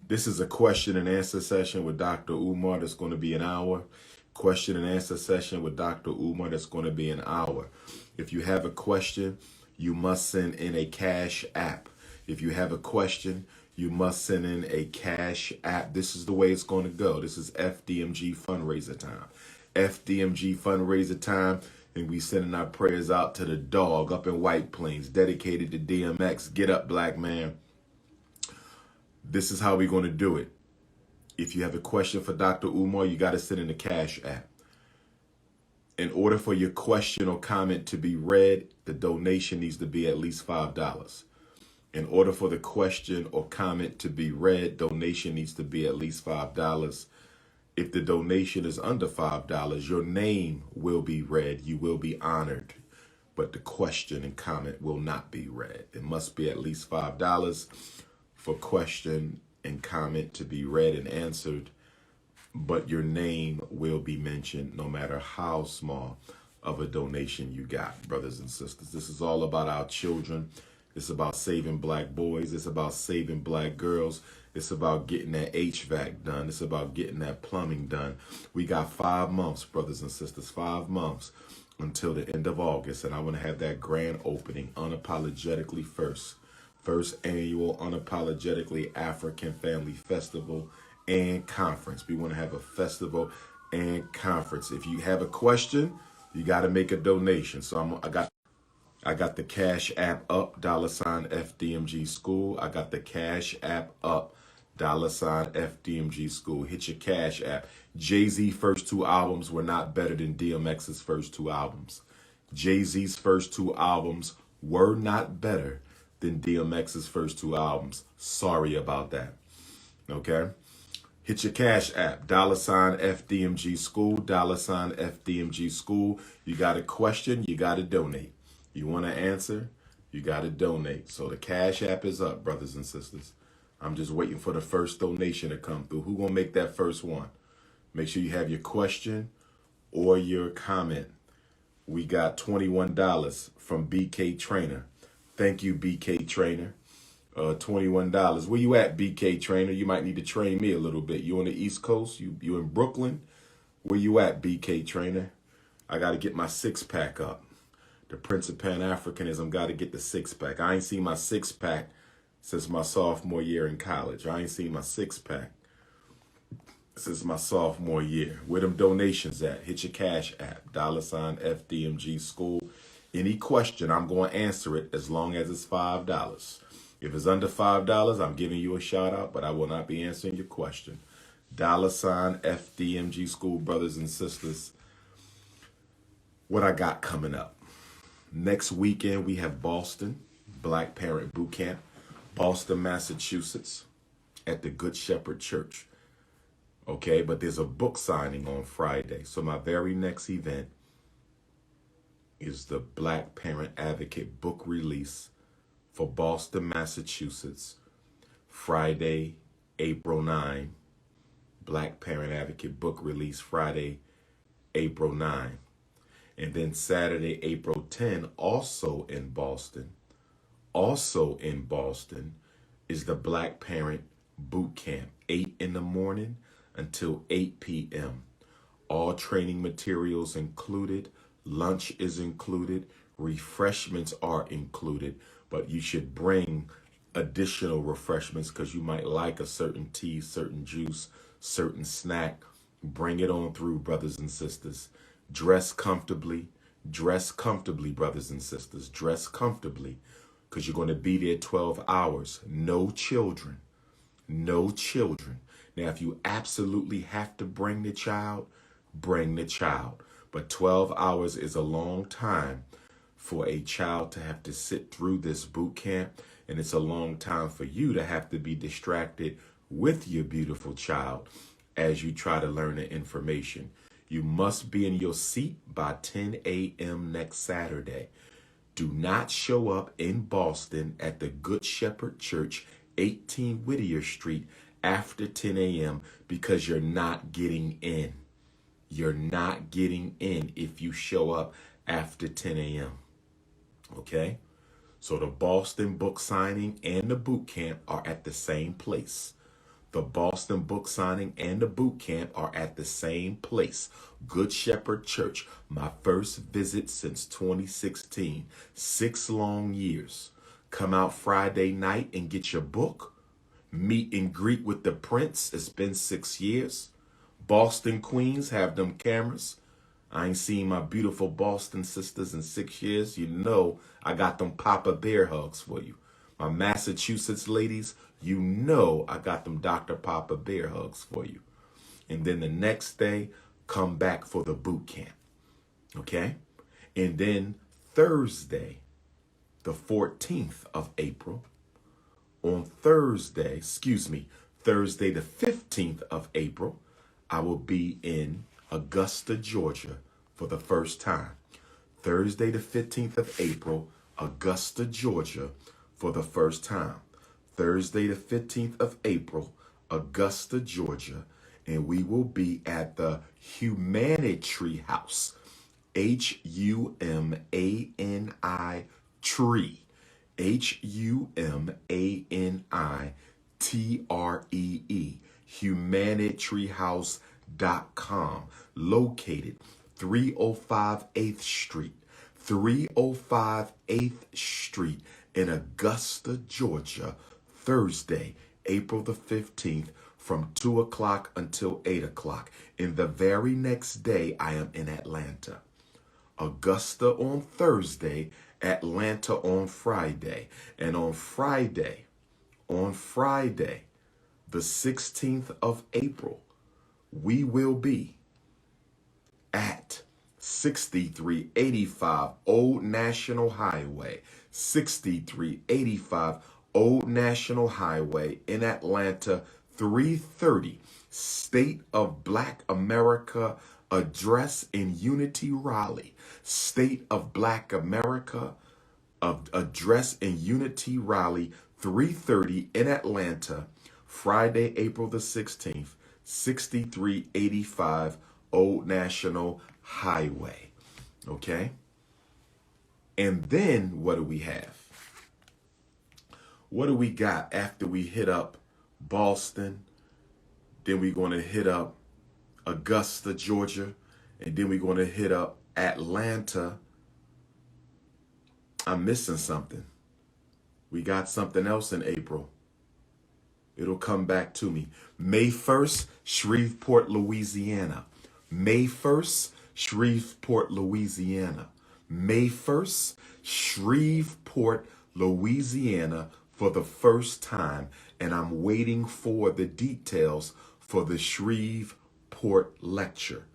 This is a question and answer session with Dr. Umar that's going to be an hour. Question and answer session with Dr. Umar that's going to be an hour. If you have a question, you must send in a Cash App. If you have a question, you must send in a Cash App. This is the way it's going to go. This is Fdmg fundraiser time. Fdmg fundraiser time, and we sending our prayers out to the dog up in White Plains, dedicated to DMX. Get up, black man. This is how we're going to do it. If you have a question for Dr. Umar, you got to send in the Cash App. In order for your question or comment to be read, the donation needs to be at least $5. In order for the question or comment to be read, donation needs to be at least $5. If the donation is under $5, your name will be read. You will be honored, but the question and comment will not be read. It must be at least $5 for question and comment to be read and answered, but your name will be mentioned no matter how small of a donation you got, brothers and sisters. This is all about our children. It's about saving black boys. It's about saving black girls. It's about getting that HVAC done. It's about getting that plumbing done. We got 5 months, brothers and sisters, 5 months until the end of August. And I want to have that grand opening unapologetically first annual Unapologetically African Family Festival and Conference. We want to have a festival and conference. If you have a question, you got to make a donation. So I got the Cash App up, $Fdmg School. I got the Cash App up, $Fdmg School. Hit your Cash App. Jay-Z's first 2 albums were not better than DMX's first 2 albums. Jay-Z's first 2 albums were not better than DMX's first 2 albums. Sorry about that. Okay? Hit your Cash App, $Fdmg School, $Fdmg School. You got a question, you got to donate. You want to answer, you got to donate. So the Cash App is up, brothers and sisters. I'm just waiting for the first donation to come through. Who gonna make that first one? Make sure you have your question or your comment. We got $21 from BK Trainer. Thank you, BK Trainer. $21. Where you at, BK Trainer? You might need to train me a little bit. You on the East Coast? You in Brooklyn? Where you at, BK Trainer? I got to get my 6-pack up. The Prince of Pan-Africanism got to get the 6-pack. I ain't seen my 6-pack since my sophomore year in college. I ain't seen my 6-pack since my sophomore year. Where them donations at? Hit your Cash App, $Fdmg School. Any question, I'm going to answer it as long as it's $5. If it's under $5, I'm giving you a shout out, but I will not be answering your question. $Fdmg School, brothers and sisters. What I got coming up. Next weekend, we have Boston, Black Parent Boot Camp, Boston, Massachusetts, at the Good Shepherd Church. Okay, but there's a book signing on Friday. So my very next event is the Black Parent Advocate book release for Boston, Massachusetts, Friday, April 9. Black Parent Advocate book release Friday, April 9. And then Saturday, April 10, also in Boston, is the Black Parent Boot Camp, 8 in the morning until 8 p.m. All training materials included. Lunch is included. Refreshments are included. But you should bring additional refreshments because you might like a certain tea, certain juice, certain snack. Bring it on through, brothers and sisters. Dress comfortably, brothers and sisters. Dress comfortably because you're going to be there 12 hours. No children. No children. Now, if you absolutely have to bring the child, bring the child. But 12 hours is a long time for a child to have to sit through this boot camp. And it's a long time for you to have to be distracted with your beautiful child as you try to learn the information. You must be in your seat by 10 a.m. next Saturday. Do not show up in Boston at the Good Shepherd Church, 18 Whittier Street, after 10 a.m. because you're not getting in. You're not getting in if you show up after 10 a.m. Okay? So the Boston book signing and the boot camp are at the same place. The Boston book signing and the boot camp are at the same place, Good Shepherd Church. My first visit since 2016, 6 long years. Come out Friday night and get your book. Meet and greet with the Prince. It's been 6 years. Boston Queens have them cameras. I ain't seen my beautiful Boston sisters in 6 years. You know I got them Papa Bear hugs for you. My Massachusetts ladies, you know I got them Dr. Papa Bear hugs for you. And then the next day, come back for the boot camp. Okay? And then Thursday, the 14th of April, Thursday the 15th of April, I will be in Augusta, Georgia for the first time. Thursday the 15th of April, Augusta, Georgia for the first time. Thursday the 15th of April, Augusta, Georgia, and we will be at the Humanity House, Humani Tree, HUMANITREE, humanitreehouse.com, located 305 8th Street, 305 8th Street in Augusta, Georgia, Thursday, April the 15th, from 2 o'clock until 8 o'clock. And the very next day, I am in Atlanta. Augusta on Thursday, Atlanta on Friday. And on Friday, the 16th of April, we will be at 6385 Old National Highway, 6385 Old National Highway in Atlanta, 330, State of Black America address in Unity, Raleigh. State of Black America address in Unity, Raleigh, 330 in Atlanta, Friday, April the 16th, 6385 Old National Highway. Okay? And then what do we have? What do we got after we hit up Boston? Then we're going to hit up Augusta, Georgia. And then we're going to hit up Atlanta. I'm missing something. We got something else in April. It'll come back to me. May 1st, Shreveport, Louisiana. May 1st, Shreveport, Louisiana. May 1st, Shreveport, Louisiana for the first time. And I'm waiting for the details for the Shreveport lecture.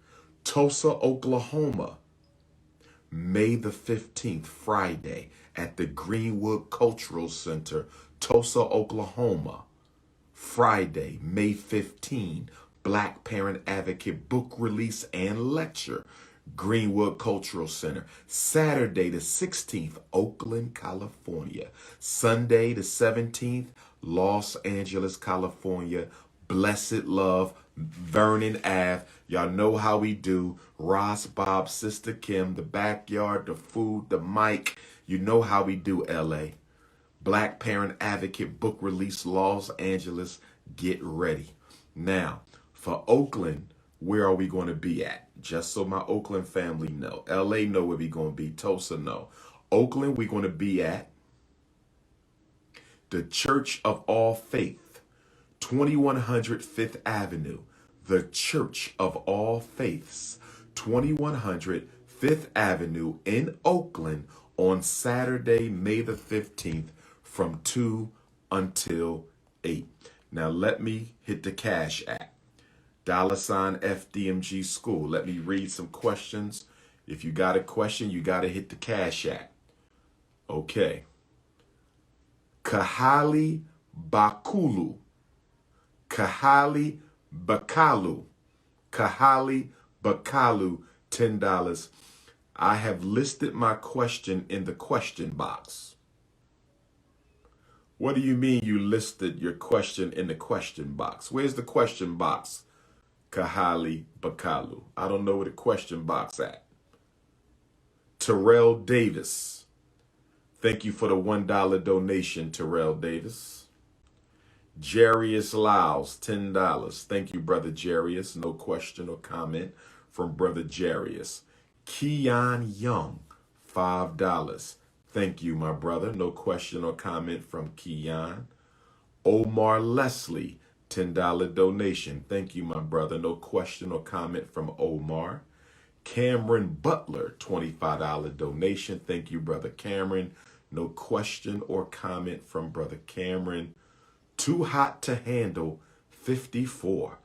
Tulsa, Oklahoma, May the 15th, Friday, at the Greenwood Cultural Center, Tulsa, Oklahoma. Friday, May 15, Black Parent Advocate book release and lecture, Greenwood Cultural Center. Saturday the 16th, Oakland, California. Sunday the 17th, Los Angeles, California. Blessed Love, Vernon Ave. Y'all know how we do. Ross, Bob, Sister Kim, the backyard, the food, the mic. You know how we do, LA. Black Parent Advocate book release, Los Angeles. Get ready. Now, for Oakland, where are we going to be at? Just so my Oakland family know. LA know where we're going to be. Tulsa know. Oakland, we're going to be at the Church of All Faith, 2100 Fifth Avenue. The Church of All Faiths, 2100 Fifth Avenue in Oakland on Saturday, May the 15th from 2 until 8. Now let me hit the Cash App. $ Fdmg School. Let me read some questions. If you got a question, you got to hit the Cash App. Okay. Kahali Bakulu. Kahali Bakalu. Kahali Bakalu, $10. I have listed my question in the question box. What do you mean you listed your question in the question box? Where's the question box? Kahali Bakalu. I don't know where the question box at. Terrell Davis. Thank you for the $1 donation, Terrell Davis. Jarius Lyles, $10. Thank you, Brother Jarius. No question or comment from Brother Jarius. Keon Young, $5. Thank you, my brother. No question or comment from Keon. Omar Leslie, $10 donation. Thank you, my brother. No question or comment from Omar. Cameron Butler, $25 donation. Thank you, Brother Cameron. No question or comment from Brother Cameron. Too Hot to Handle, 54.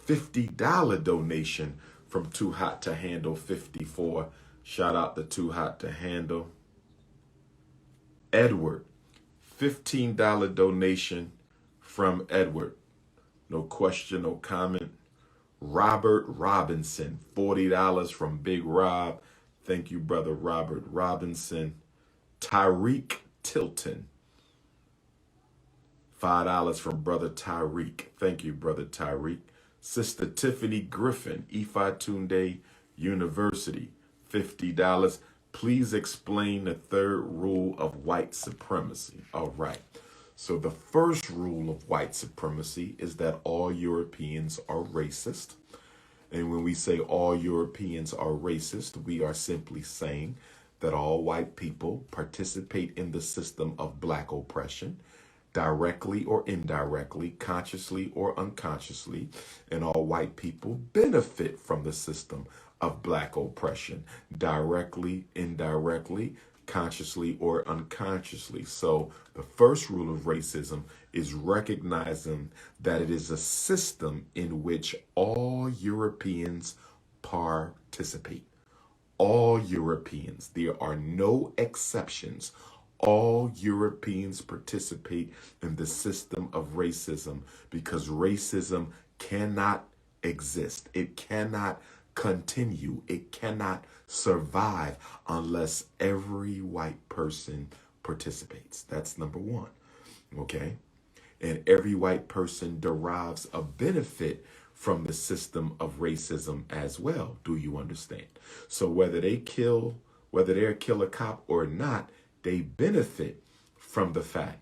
$50 donation from Too Hot to Handle, 54. Shout out to Too Hot to Handle. Edward, $15 donation from Edward. No question, no comment. Robert Robinson, $40 from Big Rob. Thank you, Brother Robert Robinson. Tyreek Tilton, $5 from Brother Tyreek. Thank you, Brother Tyreek. Sister Tiffany Griffin, Ifatunde University, $50. Please explain the third rule of white supremacy. All right. So the first rule of white supremacy is that all Europeans are racist. And when we say all Europeans are racist, we are simply saying that all white people participate in the system of black oppression, directly or indirectly, consciously or unconsciously, and all white people benefit from the system of black oppression, directly, indirectly, consciously or unconsciously. So the first rule of racism is recognizing that it is a system in which all Europeans participate. All Europeans, there are no exceptions. All Europeans participate in the system of racism because racism cannot exist. It cannot continue. It cannot survive unless every white person participates. That's number one. Okay? And every white person derives a benefit from the system of racism as well. Do you understand? So whether they kill a cop or not, they benefit from the fact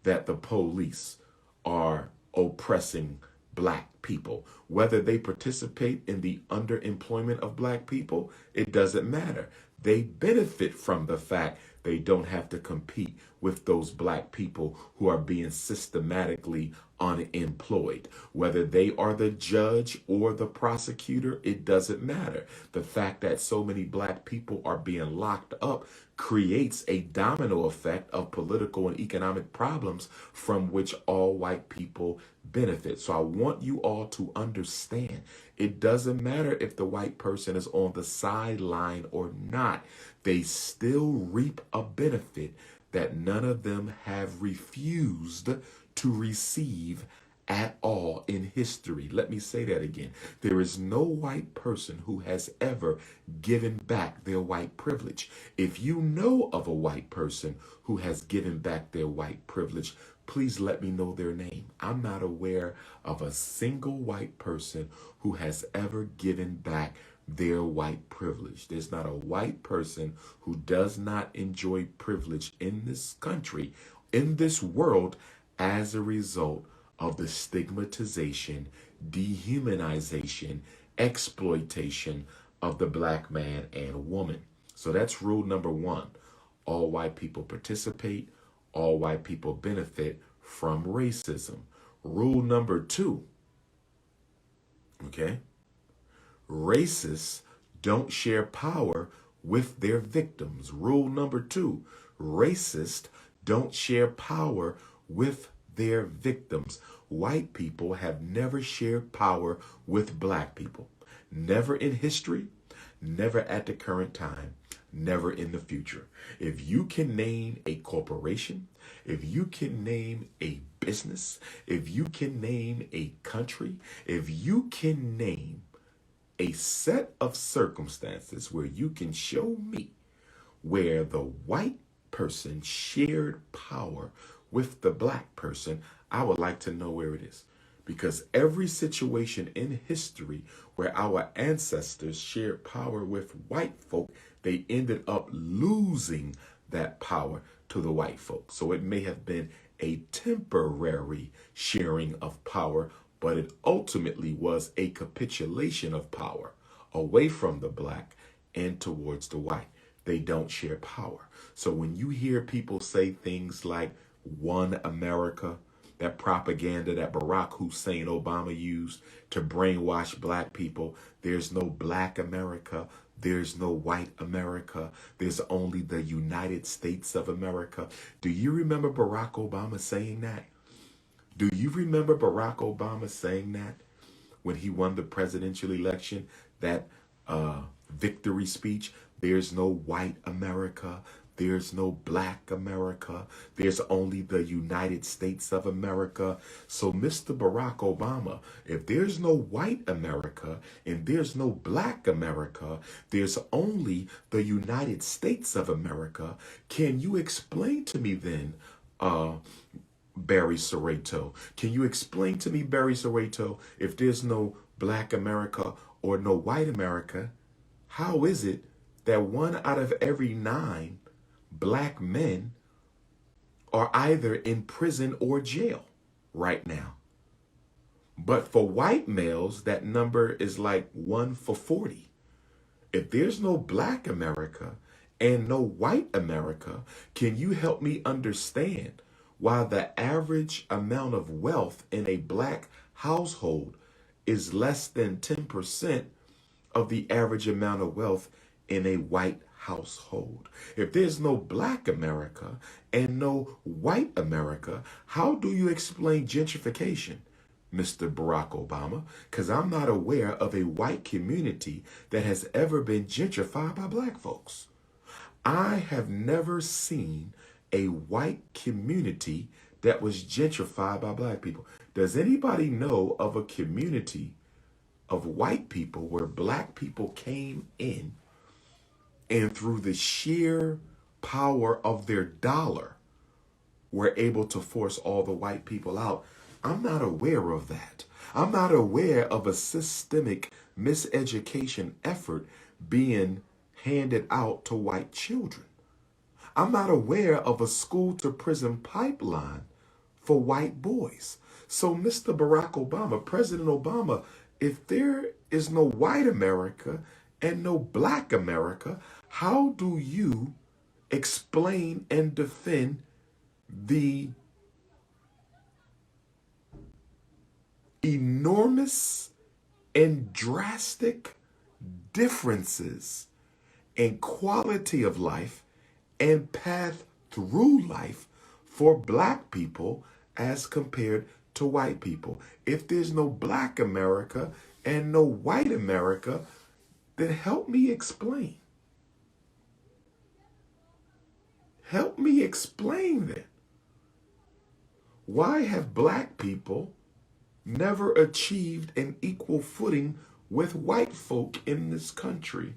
that the police are oppressing black people. Whether they participate in the underemployment of black people, it doesn't matter. They benefit from the fact they don't have to compete with those black people who are being systematically unemployed. Whether they are the judge or the prosecutor, it doesn't matter. The fact that so many black people are being locked up creates a domino effect of political and economic problems from which all white people benefit. So I want you all to understand, it doesn't matter if the white person is on the sideline or not. They still reap a benefit that none of them have refused to receive at all in history. Let me say that again. There is no white person who has ever given back their white privilege. If you know of a white person who has given back their white privilege, please let me know their name. I'm not aware of a single white person who has ever given back their white privilege. There's not a white person who does not enjoy privilege in this country, in this world, as a result of the stigmatization, dehumanization, exploitation of the black man and woman. So that's rule number one. All white people participate. All white people benefit from racism. Rule number two, okay? Racists don't share power with their victims. Rule number two, racists don't share power with their victims. White people have never shared power with black people. Never in history, never at the current time, never in the future. If you can name a corporation, if you can name a business, if you can name a country, if you can name a set of circumstances where you can show me where the white person shared power with the black person, I would like to know where it is. Because every situation in history where our ancestors shared power with white folk, they ended up losing that power to the white folk. So it may have been a temporary sharing of power, but it ultimately was a capitulation of power away from the black and towards the white. They don't share power. So when you hear people say things like one America, that propaganda that Barack Hussein Obama used to brainwash black people, there's no black America, there's no white America, there's only the United States of America. Do you remember Barack Obama saying that? Do you remember Barack Obama saying that when he won the presidential election, that victory speech? There's no white America. There's no black America. There's only the United States of America. So, Mr. Barack Obama, if there's no white America and there's no black America, there's only the United States of America. Can you explain to me then, Barry Soreto? Can you explain to me, Barry Soreto, if there's no black America or no white America, how is it that 1 out of every 9 black men are either in prison or jail right now? But for white males, that number is like 1 for 40. If there's no black America and no white America, can you help me understand why the average amount of wealth in a black household is less than 10% of the average amount of wealth in a white household? If there's no black America and no white America, how do you explain gentrification, Mr. Barack Obama? Because I'm not aware of a white community that has ever been gentrified by black folks. I have never seen a white community that was gentrified by black people. Does anybody know of a community of white people where black people came in and through the sheer power of their dollar were able to force all the white people out? I'm not aware of that. I'm not aware of a systemic miseducation effort being handed out to white children. I'm not aware of a school to prison pipeline for white boys. So, Mr. Barack Obama, President Obama, if there is no white America and no black America, how do you explain and defend the enormous and drastic differences in quality of life and path through life for black people as compared to white people? If there's no black America and no white America, then help me explain. Help me explain that. Why have black people never achieved an equal footing with white folk in this country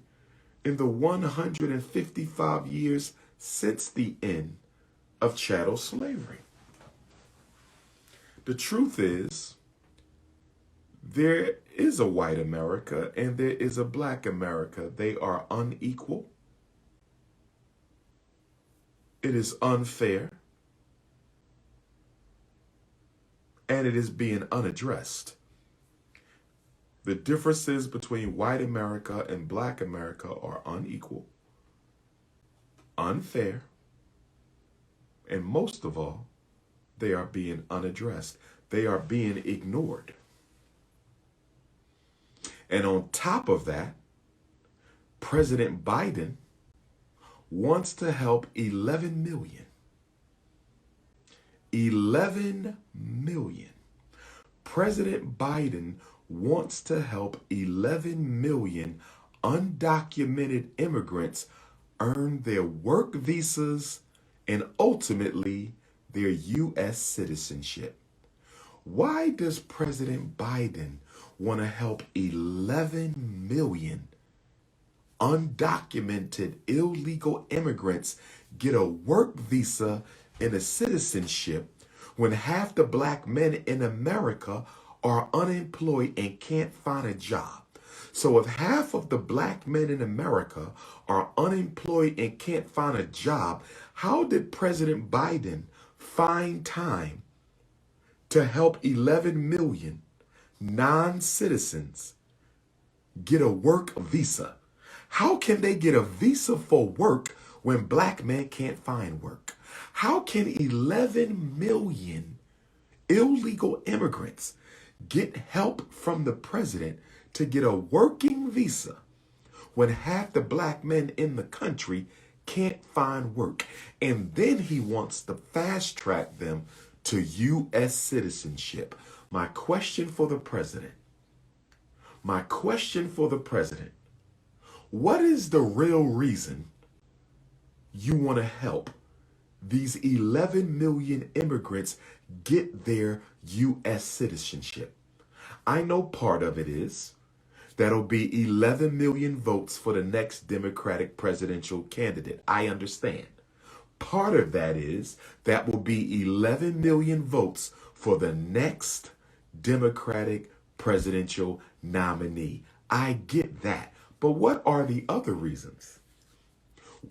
in the 155 years since the end of chattel slavery? The truth is, there is a white America and there is a black America. They are unequal. It is unfair. And it is being unaddressed. The differences between white America and black America are unequal, unfair, and most of all, they are being unaddressed. They are being ignored. And on top of that, President Biden wants to help 11 million. 11 million. President Biden wants to help 11 million undocumented immigrants earn their work visas and ultimately their U.S. citizenship. Why does President Biden want to help 11 million undocumented illegal immigrants get a work visa and a citizenship when half the black men in America are unemployed and can't find a job? So if half of the black men in America are unemployed and can't find a job, how did President Biden find time to help 11 million non-citizens get a work visa? How can they get a visa for work when black men can't find work? How can 11 million illegal immigrants get help from the president to get a working visa when half the black men in the country can't find work? And then he wants to fast track them to U.S. citizenship. My question for the president, what is the real reason you want to help these 11 million immigrants get their U.S. citizenship? I know part of it is that'll be 11 million votes for the next Democratic presidential candidate. I understand. Part of that is that will be 11 million votes for the next Democratic presidential nominee. I get that. But what are the other reasons?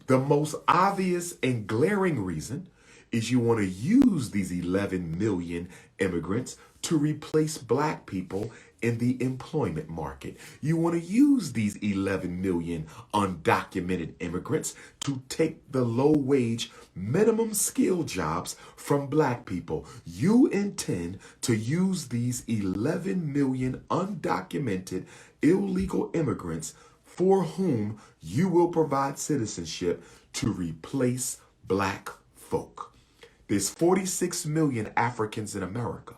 The most obvious and glaring reason is you want to use these 11 million immigrants to replace black people in the employment market. You want to use these 11 million undocumented immigrants to take the low-wage minimum skill jobs from black people. You intend to use these 11 million undocumented illegal immigrants for whom you will provide citizenship to replace black folk. There's 46 million Africans in America.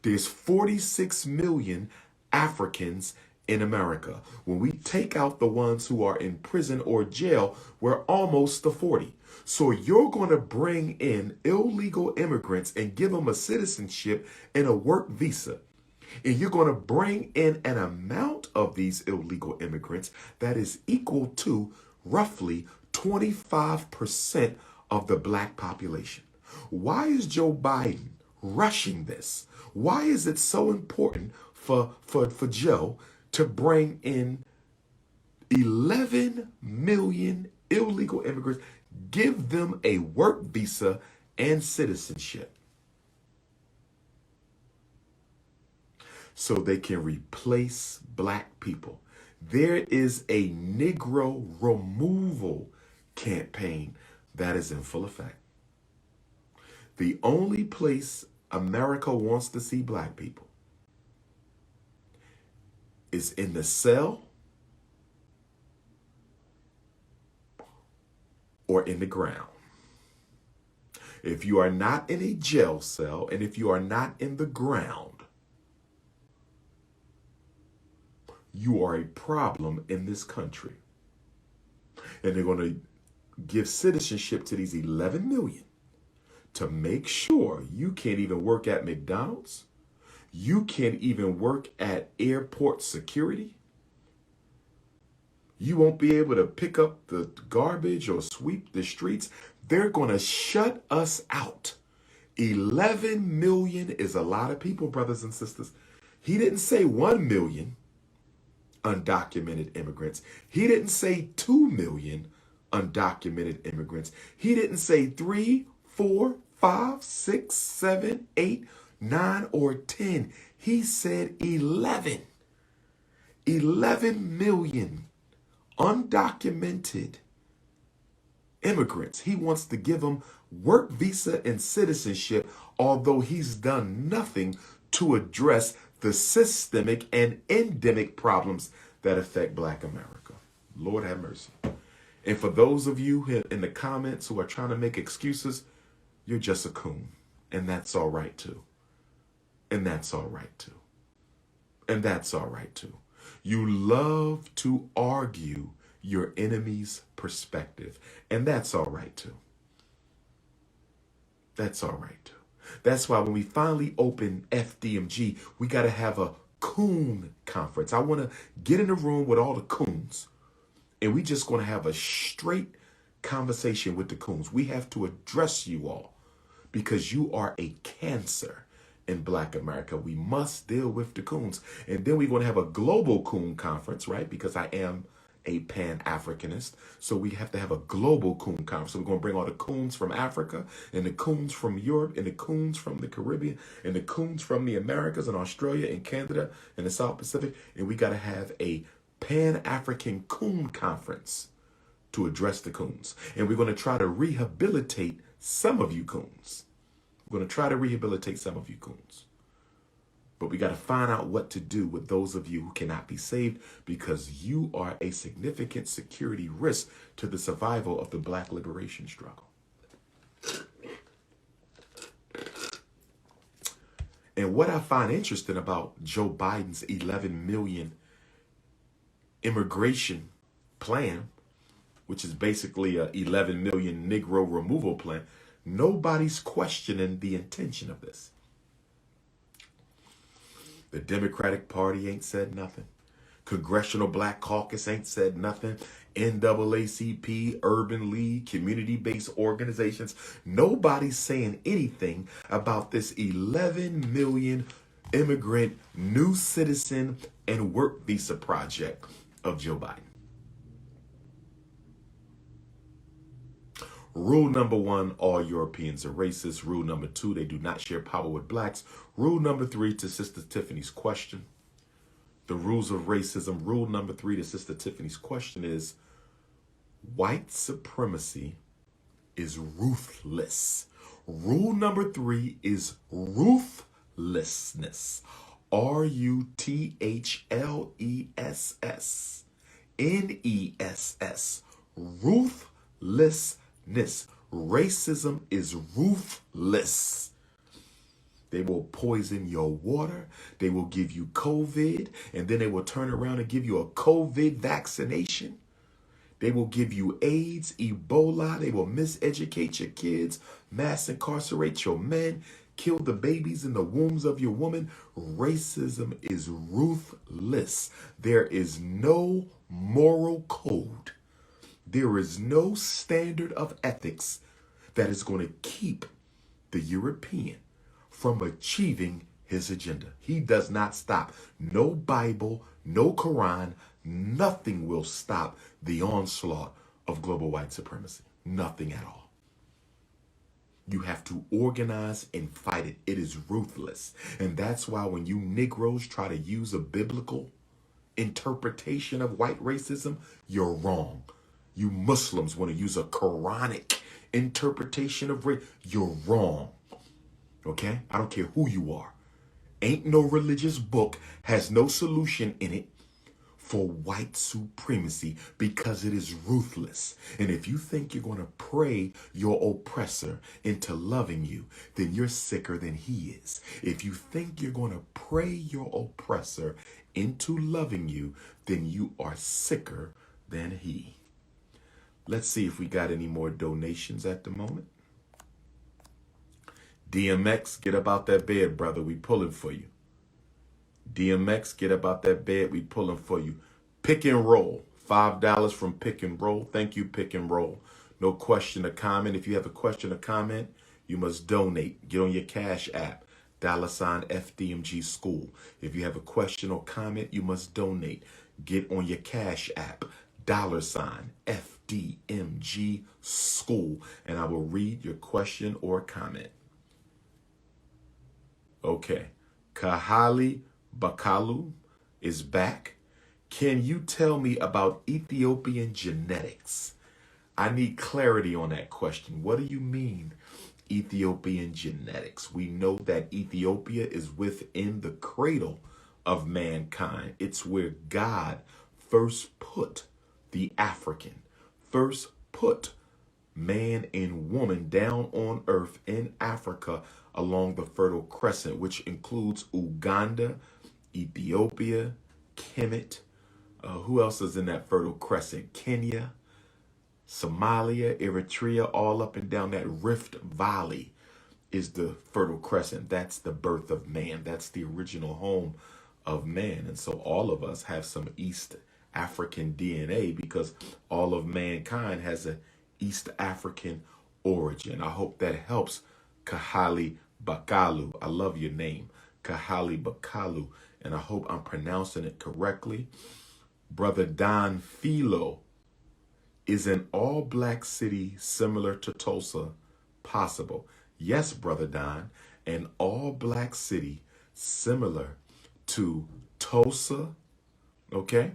There's 46 million Africans in America. When we take out the ones who are in prison or jail, we're almost to 40. So you're going to bring in illegal immigrants and give them a citizenship and a work visa. And you're going to bring in an amount of these illegal immigrants that is equal to roughly 25% of the black population. Why is Joe Biden rushing this? Why is it so important for Joe to bring in 11 million illegal immigrants, give them a work visa and citizenship so they can replace black people? There is a Negro removal campaign that is in full effect. The only place America wants to see black people is in the cell or in the ground. If you are not in a jail cell and if you are not in the ground, you are a problem in this country. And they're going to give citizenship to these 11 million to make sure you can't even work at McDonald's. You can't even work at airport security. You won't be able to pick up the garbage or sweep the streets. They're going to shut us out. 11 million is a lot of people, brothers and sisters. He didn't say 1 million undocumented immigrants. He didn't say 2 million undocumented immigrants. He didn't say 3, 4, 5, 6, 7, 8, 9, or 10. He said 11. 11 million undocumented immigrants. He wants to give them work visa and citizenship, although he's done nothing to address the systemic and endemic problems that affect black America. Lord have mercy. And for those of you in the comments who are trying to make excuses, you're just a coon. And that's all right too. And that's all right too. And that's all right too. You love to argue your enemy's perspective. And that's all right too. That's all right too. That's why when we finally open Fdmg, we got to have a coon conference. I want to get in a room with all the coons. And we just going to have a straight conversation with the coons. We have to address you all because you are a cancer in black America. We must deal with the coons. And then we're going to have a global coon conference, right? Because I am a Pan-Africanist. So we have to have a global coon conference. So we're going to bring all the coons from Africa and the coons from Europe and the coons from the Caribbean and the coons from the Americas and Australia and Canada and the South Pacific. And we got to have a Pan-African coon conference to address the coons. And we're going to try to rehabilitate some of you coons. We're going to try to rehabilitate some of you coons. But we got to find out what to do with those of you who cannot be saved, because you are a significant security risk to the survival of the Black liberation struggle. And what I find interesting about Joe Biden's 11 million immigration plan, which is basically a 11 million Negro removal plan, nobody's questioning the intention of this. The Democratic Party ain't said nothing. Congressional Black Caucus ain't said nothing. NAACP, Urban League, community-based organizations. Nobody's saying anything about this 11 million immigrant new citizen and work visa project of Joe Biden. Rule number 1, all Europeans are racist. Rule number 2, they do not share power with blacks. Rule number 3, to Sister Tiffany's question, the rules of racism. Rule number 3 to Sister Tiffany's question is, white supremacy is ruthless. Rule number 3 is ruthlessness. RUTHLESSNESS. Ruthlessness. Racism is ruthless. They will poison your water. They will give you COVID, and then they will turn around and give you a COVID vaccination. They will give you AIDS, Ebola. They will miseducate your kids, mass incarcerate your men, kill the babies in the wombs of your woman. Racism is ruthless. There is no moral code. There is no standard of ethics that is going to keep the European from achieving his agenda. He does not stop. No Bible, no Quran, nothing will stop the onslaught of global white supremacy. Nothing at all. You have to organize and fight it. It is ruthless. And that's why when you Negroes try to use a biblical interpretation of white racism, you're wrong. You Muslims want to use a Quranic interpretation of race, you're wrong. Okay? I don't care who you are. Ain't no religious book has no solution in it for white supremacy, because it is ruthless. And if you think you're going to pray your oppressor into loving you, then you're sicker than he is. If you think you're going to pray your oppressor into loving you, then you are sicker than he. Let's see if we got any more donations at the moment. DMX, get up out that bed, brother. We pulling for you. DMX, get up out that bed. We pulling for you. Pick and Roll. $5 from Pick and Roll. Thank you, Pick and Roll. No question or comment. If you have a question or comment, you must donate. Get on your Cash app. $Fdmg School. If you have a question or comment, you must donate. Get on your Cash app. $Fdmg School. And I will read your question or comment. Okay. Kahali Bakalu is back. Can you tell me about Ethiopian genetics? I need clarity on that question. What do you mean, Ethiopian genetics? We know that Ethiopia is within the cradle of mankind. It's where God first put the African, first put man and woman down on earth in Africa along the Fertile Crescent, which includes Uganda, Ethiopia, Kemet. Who else is in that Fertile Crescent? Kenya, Somalia, Eritrea, all up and down that Rift Valley is the Fertile Crescent. That's the birth of man. That's the original home of man. And so all of us have some East African DNA because all of mankind has an East African origin. I hope that helps, Kahali Bakalu. I love your name, Kahali Bakalu, and I hope I'm pronouncing it correctly. Brother Don Philo, is an all-black city similar to Tulsa possible? Yes, Brother Don, an all-black city similar to Tulsa, okay?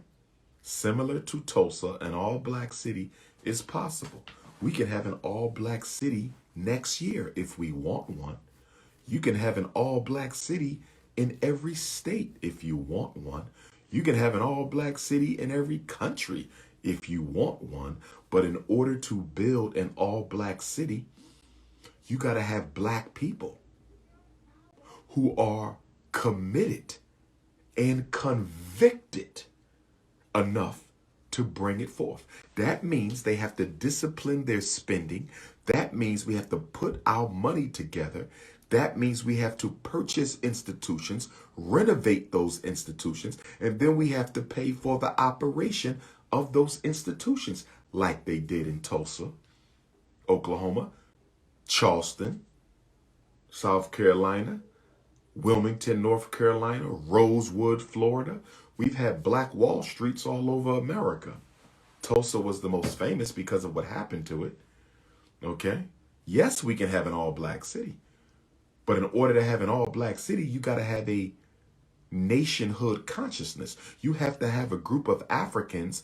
Similar to Tulsa, an all-black city is possible. We can have an all-black city next year if we want one. You can have an all-black city in every state if you want one. You can have an all-black city in every country if you want one. But in order to build an all-black city, you got to have black people who are committed and convicted enough to bring it forth. That means they have to discipline their spending. That means we have to put our money together. That means we have to purchase institutions, renovate those institutions, and then we have to pay for the operation of those institutions like they did in Tulsa, Oklahoma, Charleston, South Carolina, Wilmington, North Carolina, Rosewood, Florida. We've had black Wall Streets all over America. Tulsa was the most famous because of what happened to it. Okay? Yes, we can have an all-black city. But in order to have an all-black city, you got to have a nationhood consciousness. You have to have a group of Africans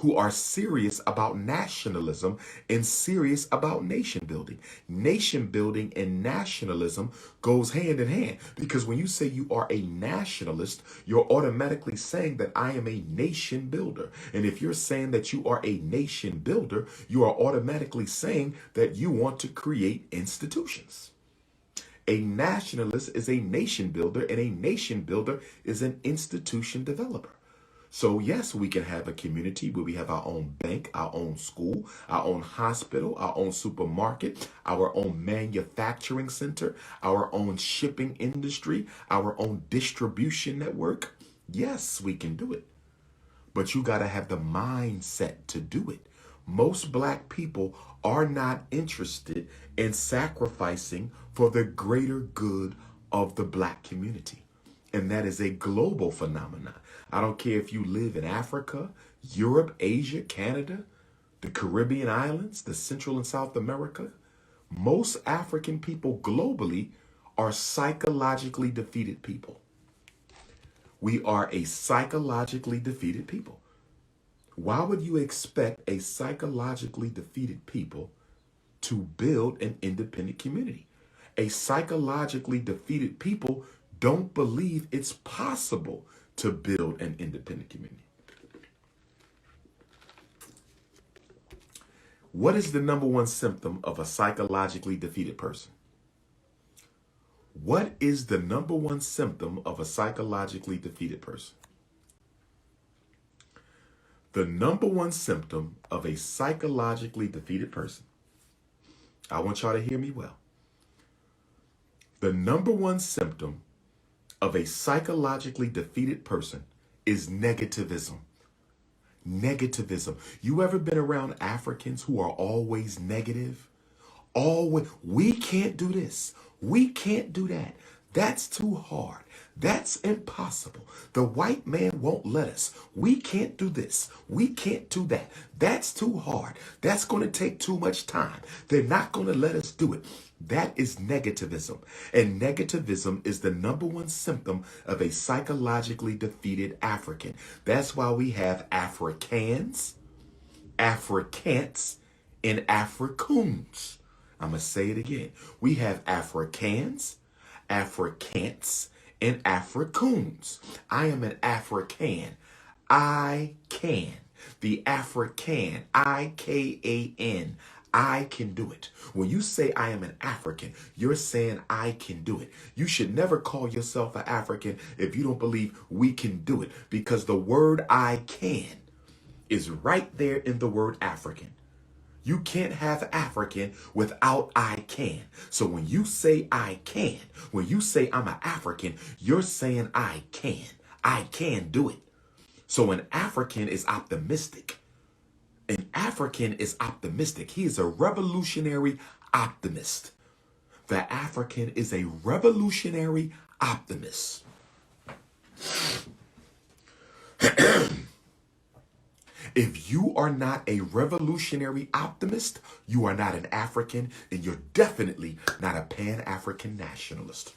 who are serious about nationalism and serious about nation building. Nation building and nationalism goes hand in hand, because when you say you are a nationalist, you're automatically saying that I am a nation builder. And if you're saying that you are a nation builder, you are automatically saying that you want to create institutions. A nationalist is a nation builder, and a nation builder is an institution developer. So yes, we can have a community where we have our own bank, our own school, our own hospital, our own supermarket, our own manufacturing center, our own shipping industry, our own distribution network. Yes, we can do it. But you got to have the mindset to do it. Most black people are not interested in sacrificing for the greater good of the black community. And that is a global phenomenon. I don't care if you live in Africa, Europe, Asia, Canada, the Caribbean islands, the Central and South America. Most African people globally are psychologically defeated people. We are a psychologically defeated people. Why would you expect a psychologically defeated people to build an independent community? A psychologically defeated people don't believe it's possible to build an independent community. What is the number one symptom of a psychologically defeated person? What is the number one symptom of a psychologically defeated person? The number one symptom of a psychologically defeated person, I want y'all to hear me well. The number one symptom of a psychologically defeated person is negativism. Negativism. You ever been around Africans who are always negative? Always, we can't do this. We can't do that. That's too hard. That's impossible. The white man won't let us. We can't do this. We can't do that. That's too hard. That's going to take too much time. They're not going to let us do it. That is negativism. And negativism is the number one symptom of a psychologically defeated African. That's why we have Africans, Africants, and Africoons. I'm going to say it again. We have Africans, Africants, and Africoons. I am an African. I can. The African, I-K-A-N. I can do it. When you say I am an African, you're saying I can do it. You should never call yourself an African if you don't believe we can do it, because the word I can is right there in the word African. You can't have African without I can. So when you say I can, when you say I'm an African, you're saying I can. I can do it. So an African is optimistic. An African is optimistic. He is a revolutionary optimist. The African is a revolutionary optimist. If you are not a revolutionary optimist, you are not an African, and you're definitely not a Pan-African nationalist.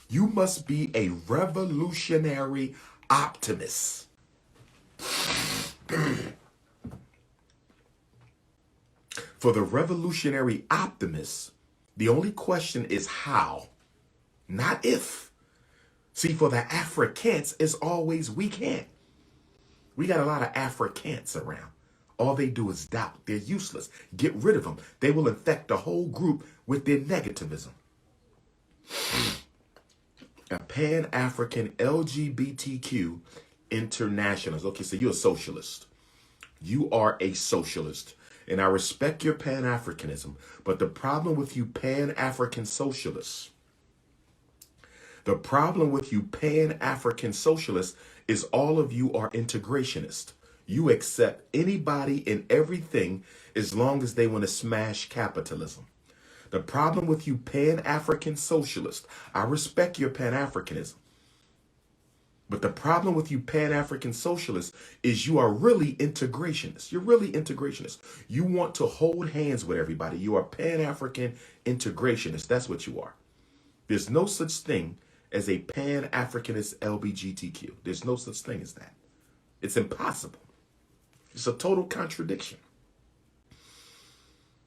You must be a revolutionary optimist. For the revolutionary optimist, the only question is how, not if. See, for the Africans, it's always we can't. We got a lot of Africans around. All they do is doubt. They're useless. Get rid of them. They will infect the whole group with their negativism. A Pan-African LGBTQ internationalist. Okay, so you're a socialist. You are a socialist. And I respect your Pan-Africanism. But the problem with you Pan-African socialists, the problem with you Pan-African socialists is all of you are integrationist. You accept anybody and everything as long as they want to smash capitalism. The problem with you Pan-African socialists, I respect your Pan-Africanism. But the problem with you Pan-African socialists is you are really integrationists. You're really integrationists. You want to hold hands with everybody. You are Pan-African integrationists. That's what you are. There's no such thing as a Pan-Africanist LGBTQ. There's no such thing as that. It's impossible. It's a total contradiction.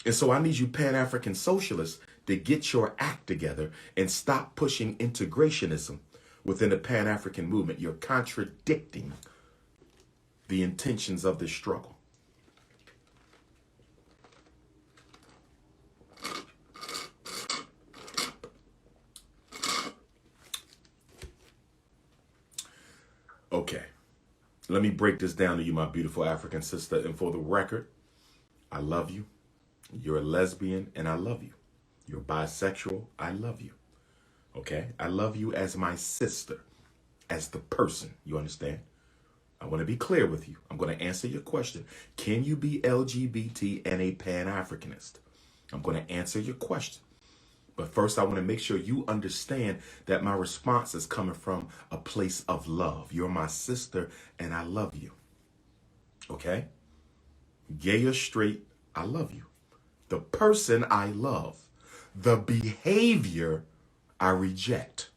And so I need you Pan-African socialists to get your act together and stop pushing integrationism within the Pan-African movement. You're contradicting the intentions of this struggle. Okay, let me break this down to you, my beautiful African sister. And for the record, I love you. You're a lesbian, and I love you. You're bisexual, I love you. Okay, I love you as my sister, as the person, you understand? I want to be clear with you. I'm going to answer your question. Can you be LGBT and a Pan-Africanist? I'm going to answer your question. But first, I want to make sure you understand that my response is coming from a place of love. You're my sister, and I love you. Okay? Gay or straight, I love you. The person I love. The behavior I reject.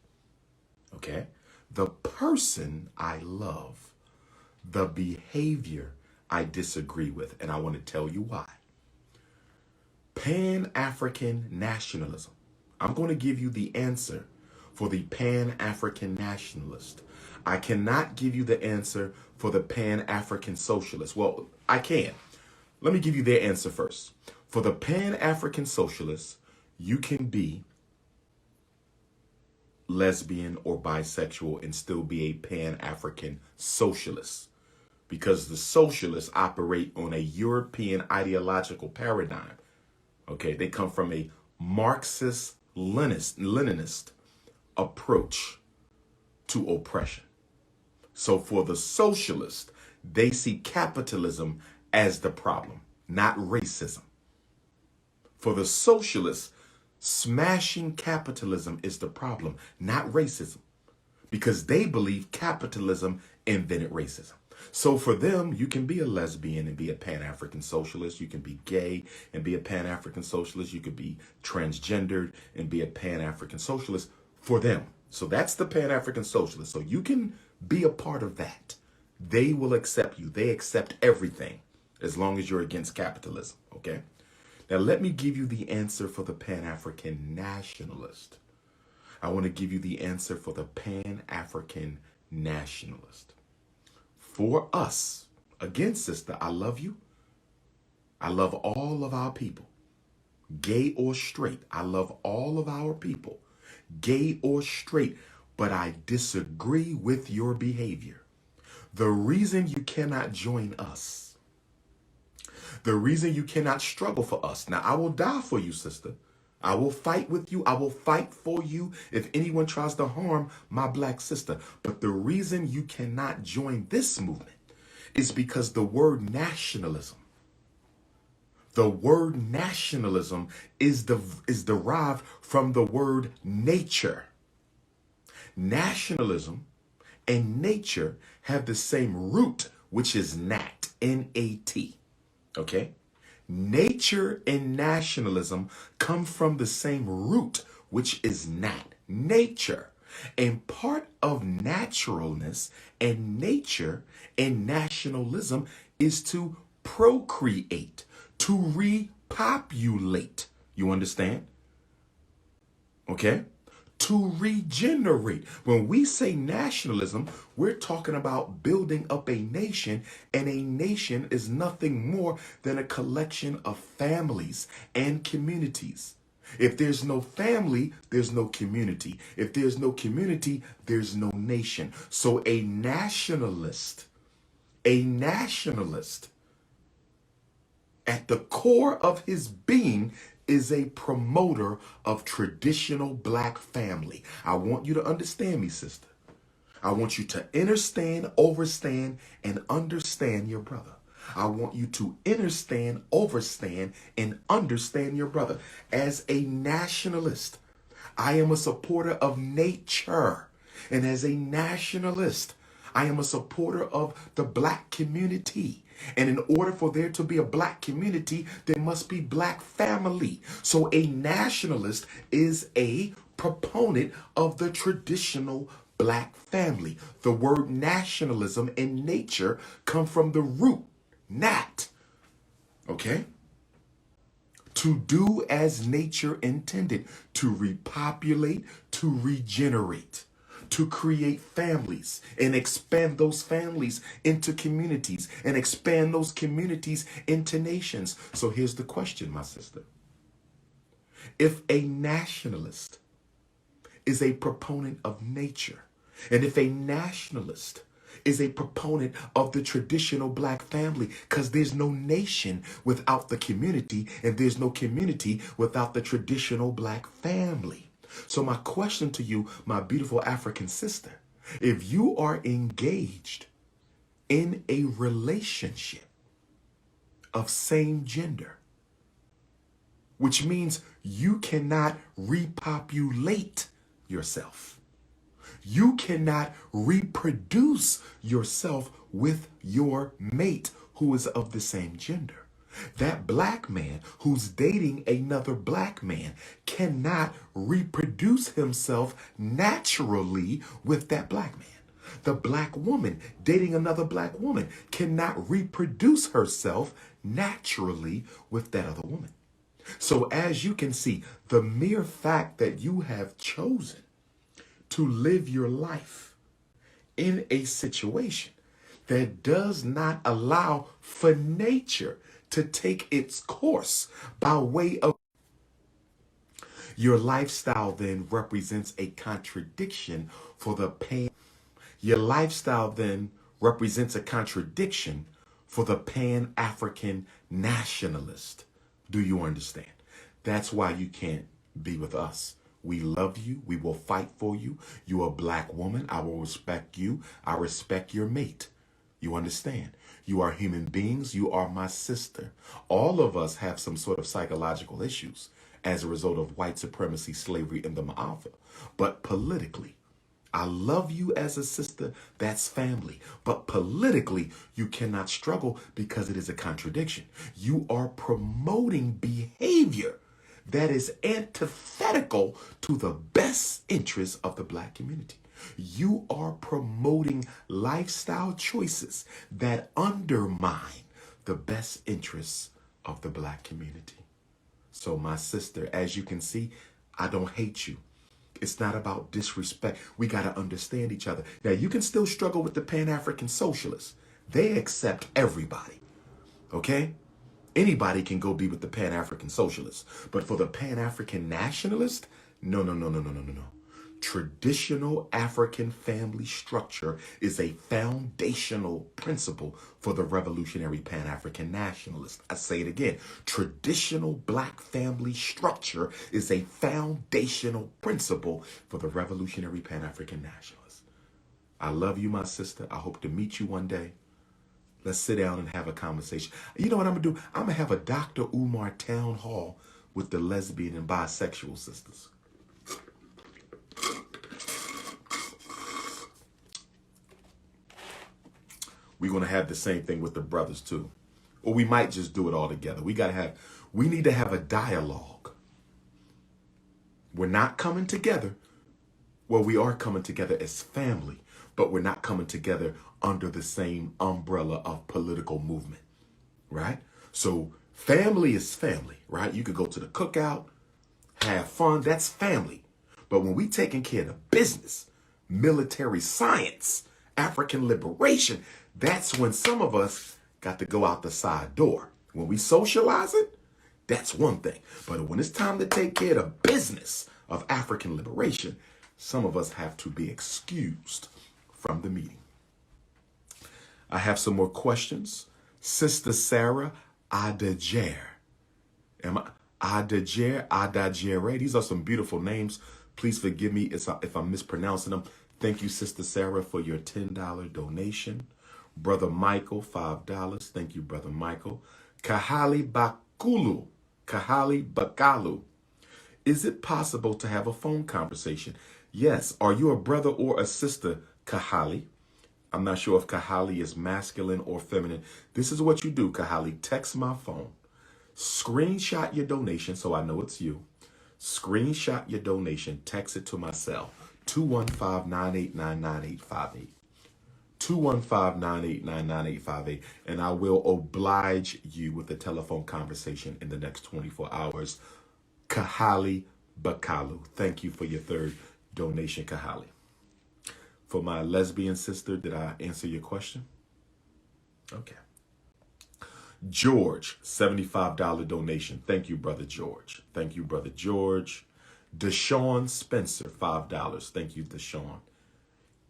Okay? The person I love. The behavior I disagree with. And I want to tell you why. Pan-African nationalism. I'm going to give you the answer for the Pan-African nationalist. I cannot give you the answer for the Pan-African socialist. Well, I can. Let me give you their answer first. For the Pan-African socialist, you can be lesbian or bisexual and still be a Pan-African socialist, because the socialists operate on a European ideological paradigm. Okay, they come from a Marxist-Leninist approach to oppression. So for the socialist, they see capitalism as the problem, not racism. For the socialists, smashing capitalism is the problem, not racism, because they believe capitalism invented racism. So for them, you can be a lesbian and be a Pan-African socialist. You can be gay and be a Pan-African socialist. You could be transgendered and be a Pan-African socialist for them. So that's the Pan-African socialist. So you can be a part of that. They will accept you. They accept everything as long as you're against capitalism. Okay? Now let me give you the answer for the Pan-African nationalist. I want to give you the answer for the Pan-African nationalist. For us, again, sister, I love you. I love all of our people. Gay or straight, I love all of our people. Gay or straight, but I disagree with your behavior. The reason you cannot join us, the reason you cannot struggle for us. Now, I will die for you, sister. I will fight with you. I will fight for you if anyone tries to harm my black sister. But the reason you cannot join this movement is because the word nationalism is derived from the word nature. Nationalism and nature have the same root, which is nat, N-A-T, okay? Nature and nationalism come from the same root, which is nat, nature. And part of naturalness and nature and nationalism is to procreate, to repopulate. You understand? Okay? To regenerate. When we say nationalism, we're talking about building up a nation, and a nation is nothing more than a collection of families and communities. If there's no family, there's no community. If there's no community, there's no nation. So a nationalist, at the core of his being, is a promoter of traditional black family. I want you to understand me, sister. I want you to understand, overstand, and understand your brother. I want you to understand, overstand, and understand your brother. As a nationalist, I am a supporter of nature. And as a nationalist, I am a supporter of the black community. And in order for there to be a black community, there must be black family. So a nationalist is a proponent of the traditional black family. The word nationalism and nature come from the root, nat, okay? To do as nature intended, to repopulate, to regenerate, to create families and expand those families into communities and expand those communities into nations. So here's the question, my sister. If a nationalist is a proponent of nature, and if a nationalist is a proponent of the traditional black family, because there's no nation without the community, and there's no community without the traditional black family. So my question to you, my beautiful African sister, if you are engaged in a relationship of same gender, which means you cannot repopulate yourself, you cannot reproduce yourself with your mate who is of the same gender. That black man who's dating another black man cannot reproduce himself naturally with that black man. The black woman dating another black woman cannot reproduce herself naturally with that other woman. So as you can see, the mere fact that you have chosen to live your life in a situation that does not allow for nature to take its course by way of your lifestyle, then represents a contradiction for the pan. Your lifestyle then represents a contradiction for the Pan-African nationalist. Do you understand? That's why you can't be with us. We love you. We will fight for you. You're a black woman. I will respect you. I respect your mate. You understand? You are human beings. You are my sister. All of us have some sort of psychological issues as a result of white supremacy, slavery, and the Ma'afa. But politically, I love you as a sister. That's family. But politically, you cannot struggle because it is a contradiction. You are promoting behavior that is antithetical to the best interests of the black community. You are promoting lifestyle choices that undermine the best interests of the black community. So my sister, as you can see, I don't hate you. It's not about disrespect. We got to understand each other. Now, you can still struggle with the Pan-African socialists. They accept everybody, okay? Anybody can go be with the Pan-African socialists. But for the Pan-African nationalist, no. Traditional African family structure is a foundational principle for the revolutionary Pan-African nationalist. I say it again. Traditional black family structure is a foundational principle for the revolutionary Pan-African nationalist. I love you, my sister. I hope to meet you one day. Let's sit down and have a conversation. You know what I'm going to do? I'm going to have a Dr. Umar town hall with the lesbian and bisexual sisters. we're going to have the same thing with the brothers too. Or we might just do it all together. We need to have a dialogue. We're not coming together. Well, we are coming together as family, but we're not coming together under the same umbrella of political movement, right? So family is family, right? You could go to the cookout, have fun. That's family. But when we taking care of business, military science, African liberation, that's when some of us got to go out the side door. When we socialize it, that's one thing. But when it's time to take care of business of African liberation, some of us have to be excused from the meeting. I have some more questions. Sister Sarah Adajer. Adajere. These are some beautiful names. Please forgive me if I'm mispronouncing them. Thank you, Sister Sarah, for your $10 donation. Brother Michael, $5. Thank you, Brother Michael. Kahali Bakalu. Is it possible to have a phone conversation? Yes. Are you a brother or a sister, Kahali? I'm not sure if Kahali is masculine or feminine. This is what you do, Kahali. Text my phone. Screenshot your donation so I know it's you. Screenshot your donation. Text it to my cell. 215-989-9858. 215-989-9858. And I will oblige you with a telephone conversation in the next 24 hours. Kahali Bakalu. Thank you for your third donation, Kahali. For my lesbian sister, did I answer your question? Okay. George, $75 donation. Thank you, Brother George. Thank you, Brother George. Deshaun Spencer, $5. Thank you, Deshaun.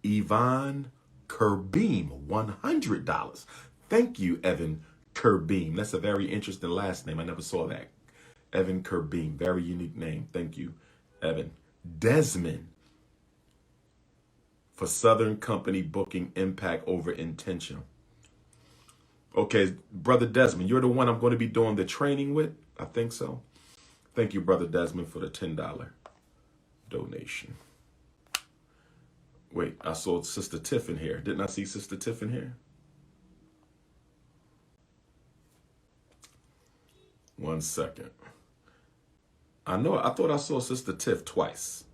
Yvonne Kerbeam, $100. Thank you, Evan Kerbeam. That's a very interesting last name. I never saw that. Evan Kerbeam, very unique name. Thank you, Evan. Desmond, for Southern Company booking impact over intentional. Okay, Brother Desmond, you're the one I'm going to be doing the training with. I think so. Thank you, Brother Desmond, for the $10 donation. Wait, I saw Sister Tiff in here. Didn't I see Sister Tiff in here? One second. I thought I saw Sister Tiff twice.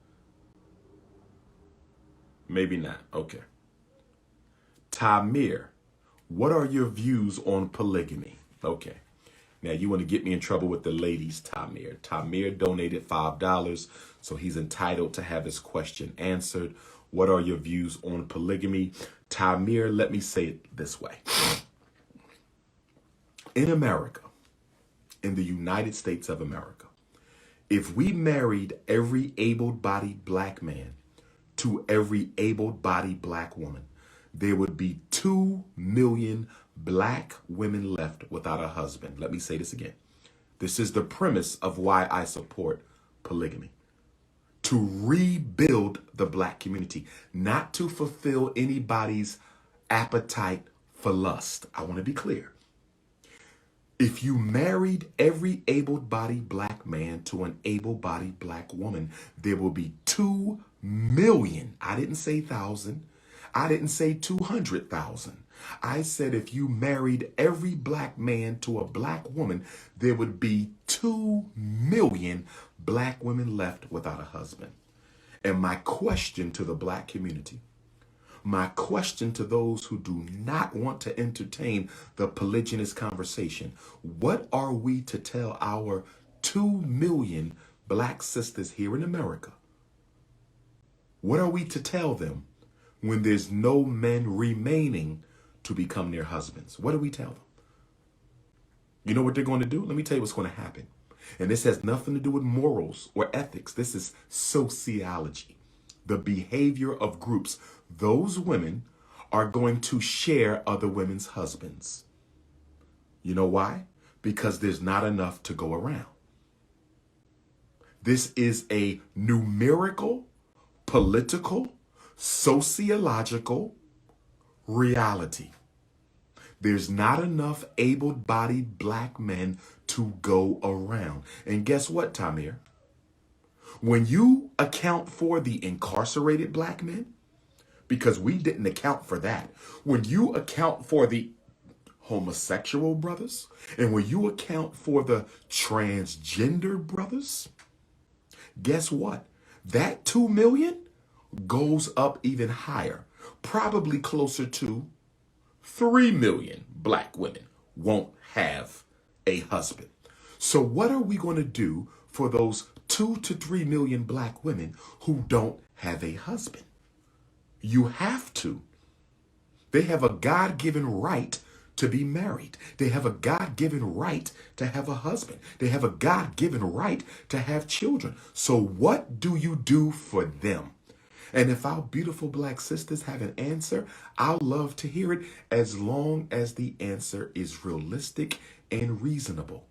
Maybe not. Okay. Tamir, what are your views on polygamy? Okay. Now, you want to get me in trouble with the ladies, Tamir. Tamir donated $5, so he's entitled to have his question answered. What are your views on polygamy? Tamir, let me say it this way. In America, in the United States of America, if we married every able-bodied black man to every able-bodied black woman, there would be 2 million black women left without a husband. Let me say this again. This is the premise of why I support polygamy. To rebuild the black community, not to fulfill anybody's appetite for lust. I want to be clear. If you married every able-bodied black man to an able-bodied black woman, there will be 2 million. I didn't say 1,000. I didn't say 200,000. I said if you married every black man to a black woman, there would be 2 million black women left without a husband. And my question to the black community, my question to those who do not want to entertain the polygynous conversation, what are we to tell our 2 million black sisters here in America? What are we to tell them when there's no men remaining to become their husbands? What do we tell them? You know what they're going to do? Let me tell you what's going to happen. And this has nothing to do with morals or ethics. This is sociology, the behavior of groups. Those women are going to share other women's husbands. You know why? Because there's not enough to go around. This is a numerical, political, sociological reality. There's not enough able-bodied black men to go around. And guess what, Tamir? When you account for the incarcerated black men, because we didn't account for that. When you account for the homosexual brothers, and when you account for the transgender brothers, guess what? That 2 million goes up even higher, probably closer to 3 million black women won't have a husband. So what are we going to do for those 2 to 3 million black women who don't have a husband? You have to. They have a God-given right to be married. They have a God-given right to have a husband. They have a God-given right to have children. So what do you do for them? And if our beautiful black sisters have an answer, I'll love to hear it, as long as the answer is realistic and reasonable.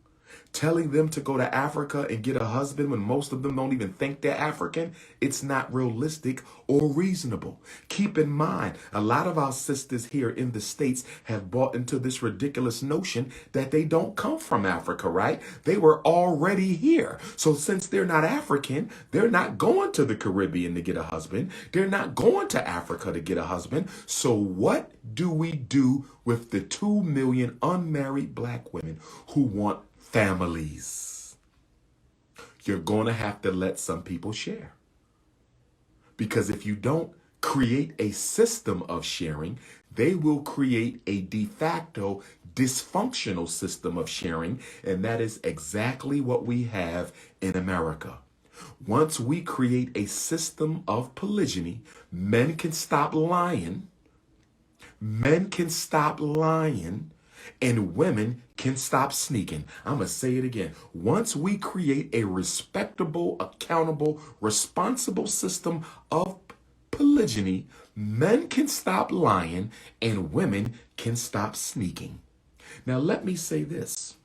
Telling them to go to Africa and get a husband when most of them don't even think they're African, it's not realistic or reasonable. Keep in mind, a lot of our sisters here in the States have bought into this ridiculous notion that they don't come from Africa, right? They were already here. So since they're not African, they're not going to the Caribbean to get a husband. They're not going to Africa to get a husband. So what do we do with the 2 million unmarried black women who want families? You're going to have to let some people share. Because if you don't create a system of sharing, they will create a de facto dysfunctional system of sharing. And that is exactly what we have in America. Once we create a system of polygyny, men can stop lying. Men can stop lying. And women can stop sneaking. I'm going to say it again. Once we create a respectable, accountable, responsible system of polygyny, men can stop lying and women can stop sneaking. Now, let me say this.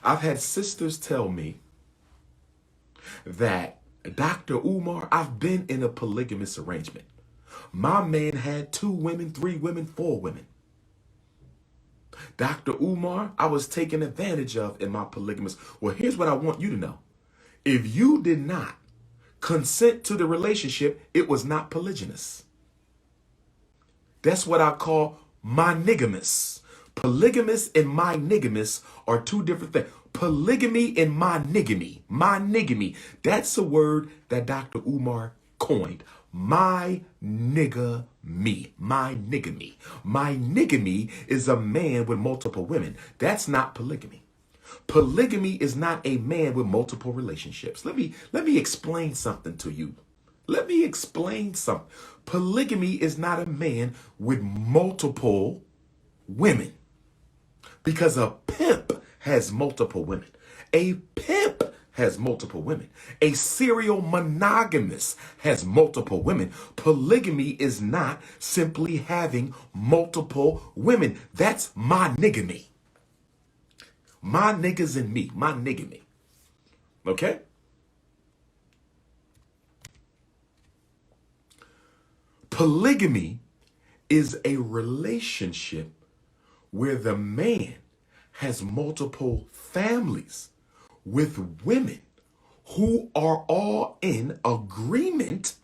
I've had sisters tell me that, Dr. Umar, I've been in a polygamous arrangement. My man had 2 women, 3 women, 4 women. Dr. Umar, I was taken advantage of in my polygamous. Well, here's what I want you to know. If you did not consent to the relationship, it was not polygynous. That's what I call monogamous. Polygamous and monogamous are 2 different things. Polygamy and monogamy. Monogamy. That's a word that Dr. Umar coined. My nigga me. My nigga me. My nigga me is a man with multiple women. That's not polygamy. Polygamy is not a man with multiple relationships. Let me explain something to you. Let me explain something. Polygamy is not a man with multiple women. Because a pimp has multiple women. A pimp has multiple women. A serial monogamist has multiple women. Polygamy is not simply having multiple women. That's monogamy. My niggas and me. My nigga me. Okay? Polygamy is a relationship where the man has multiple families with women who are all in agreement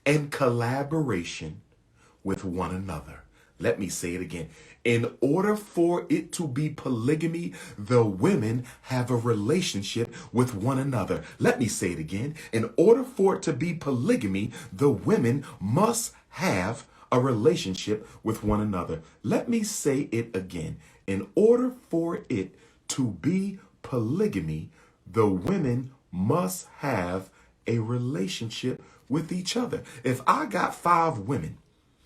and collaboration with one another. Let me say it again. In order for it to be polygamy, the women have a relationship with one another. Let me say it again. In order for it to be polygamy, the women must have a relationship with one another. Let me say it again. In order for it to be polygamy, the women must have a relationship with each other. If I got 5 women,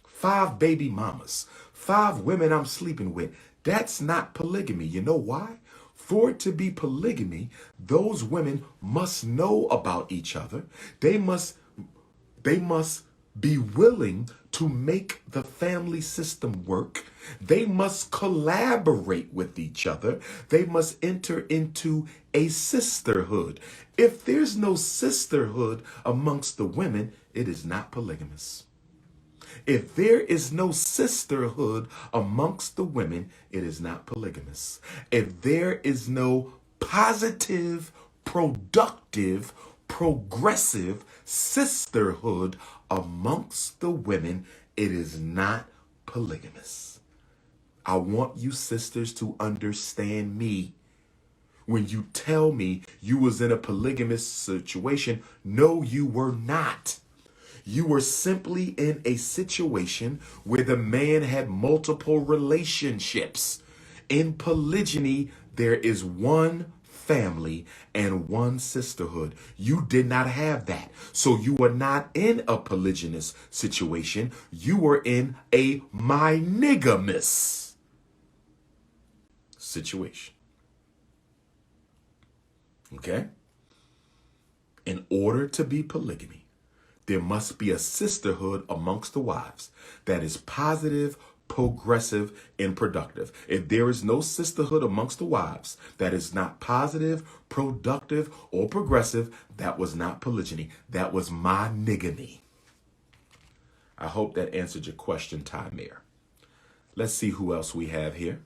5 baby mamas, 5 women I'm sleeping with, that's not polygamy. You know why? For it to be polygamy, those women must know about each other. They must be willing to make the family system work. They must collaborate with each other. They must enter into a sisterhood. If there's no sisterhood amongst the women, it is not polygamous. If there is no sisterhood amongst the women, it is not polygamous. If there is no positive, productive, progressive sisterhood amongst the women, it is not polygamous. I want you sisters to understand me. When you tell me you was in a polygamous situation, no, you were not. You were simply in a situation where the man had multiple relationships. In polygyny, there is one family and one sisterhood. You did not have that. So you were not in a polygynous situation. You were in a monogamous situation. Okay? In order to be polygamy, there must be a sisterhood amongst the wives that is positive, progressive, and productive. If there is no sisterhood amongst the wives that is not positive, productive, or progressive, that was not polygyny. That was monogamy. I hope that answered your question, Tymer. Let's see who else we have here.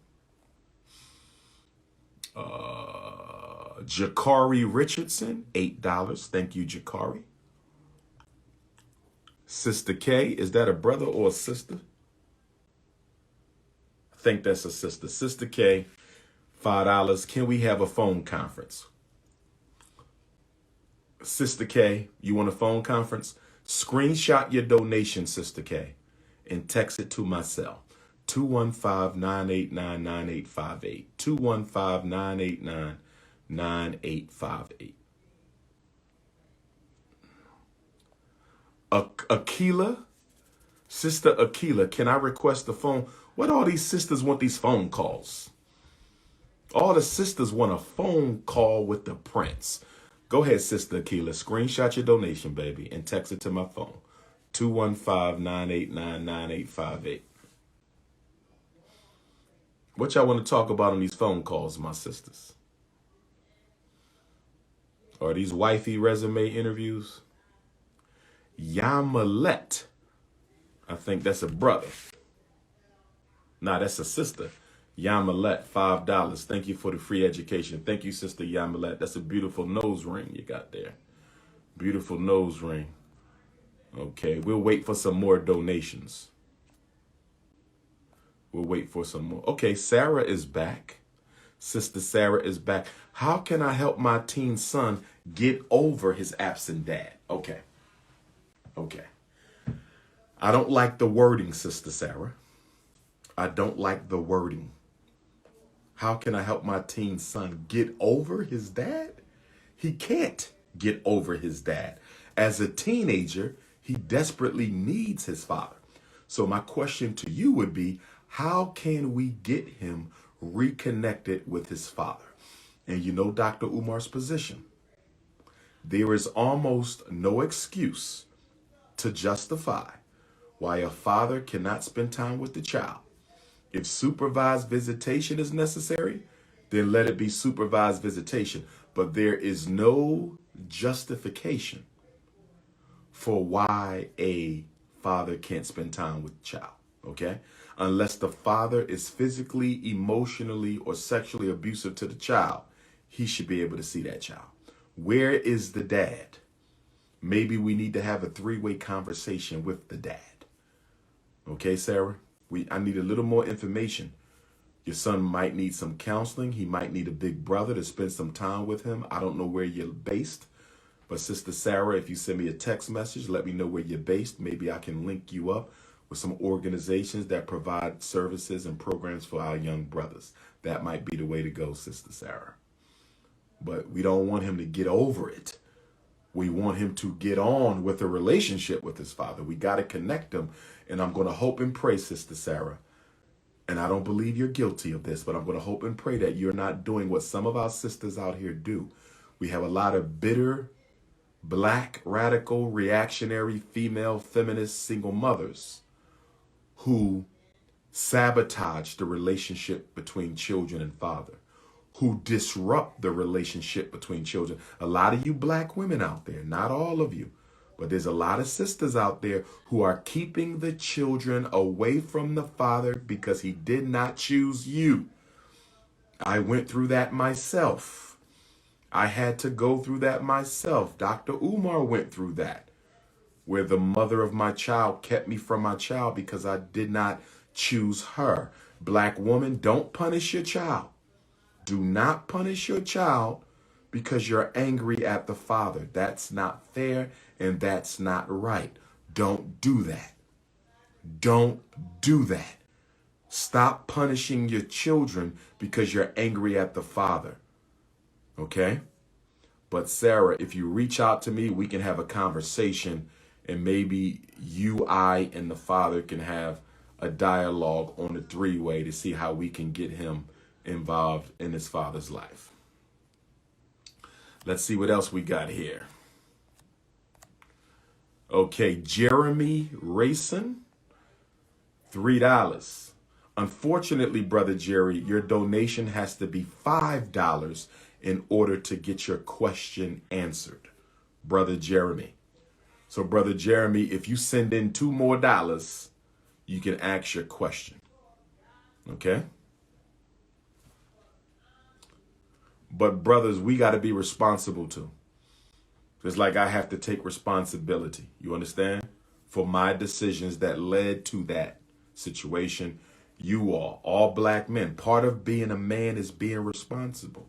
Jakari Richardson, $8. Thank you, Jakari. Sister K, is that a brother or a sister? I think that's a sister. Sister K, $5. Can we have a phone conference? Sister K, you want a phone conference? Screenshot your donation, Sister K, and text it to my cell. 215-989-9858. 215-989-9858. Akila, Sister Akila, can I request the phone? What all these sisters want these phone calls? All the sisters want a phone call with the prince. Go ahead, Sister Akila, screenshot your donation, baby, and text it to my phone. 215-989-9858. What y'all want to talk about on these phone calls, my sisters? Are these wifey resume interviews? Yamalet. I think that's a brother. Nah, that's a sister. Yamalet, $5. Thank you for the free education. Thank you, Sister Yamalet. That's a beautiful nose ring you got there. Beautiful nose ring. Okay, we'll wait for some more donations. We'll wait for some more. Okay, Sarah is back. Sister Sarah is back. How can I help my teen son get over his absent dad? Okay. I don't like the wording, Sister Sarah. I don't like the wording. How can I help my teen son get over his dad? He can't get over his dad. As a teenager, he desperately needs his father. So my question to you would be, how can we get him reconnected with his father? And you know Dr. Umar's position. There is almost no excuse to justify why a father cannot spend time with the child. If supervised visitation is necessary, then let it be supervised visitation. But there is no justification for why a father can't spend time with the child, okay? Unless the father is physically, emotionally, or sexually abusive to the child, he should be able to see that child. Where is the dad? Maybe we need to have a three-way conversation with the dad. Okay, Sarah? I need a little more information. Your son might need some counseling. He might need a big brother to spend some time with him. I don't know where you're based. But Sister Sarah, if you send me a text message, let me know where you're based. Maybe I can link you up with some organizations that provide services and programs for our young brothers. That might be the way to go, Sister Sarah. But we don't want him to get over it. We want him to get on with a relationship with his father. We got to connect him. And I'm going to hope and pray, Sister Sarah. And I don't believe you're guilty of this, but I'm going to hope and pray that you're not doing what some of our sisters out here do. We have a lot of bitter, black, radical, reactionary, female, feminist, single mothers who sabotage the relationship between children and father, who disrupt the relationship between children. A lot of you black women out there, not all of you, but there's a lot of sisters out there who are keeping the children away from the father because he did not choose you. I went through that myself. I had to go through that myself. Dr. Umar went through that. where the mother of my child kept me from my child because I did not choose her. Black woman, don't punish your child. Do not punish your child because you're angry at the father. That's not fair and that's not right. Don't do that. Don't do that. Stop punishing your children because you're angry at the father. Okay? But Sarah, if you reach out to me, we can have a conversation, and maybe you, I, and the father can have a dialogue on a three-way to see how we can get him involved in his father's life. Let's see what else we got here. Okay, Jeremy Rayson, $3. Unfortunately, Brother Jerry, your donation has to be $5 in order to get your question answered, Brother Jeremy. So, Brother Jeremy, if you send in $2 more, you can ask your question. Okay? But brothers, we got to be responsible too. Just like I have to take responsibility, you understand? For my decisions that led to that situation. You all black men, part of being a man is being responsible.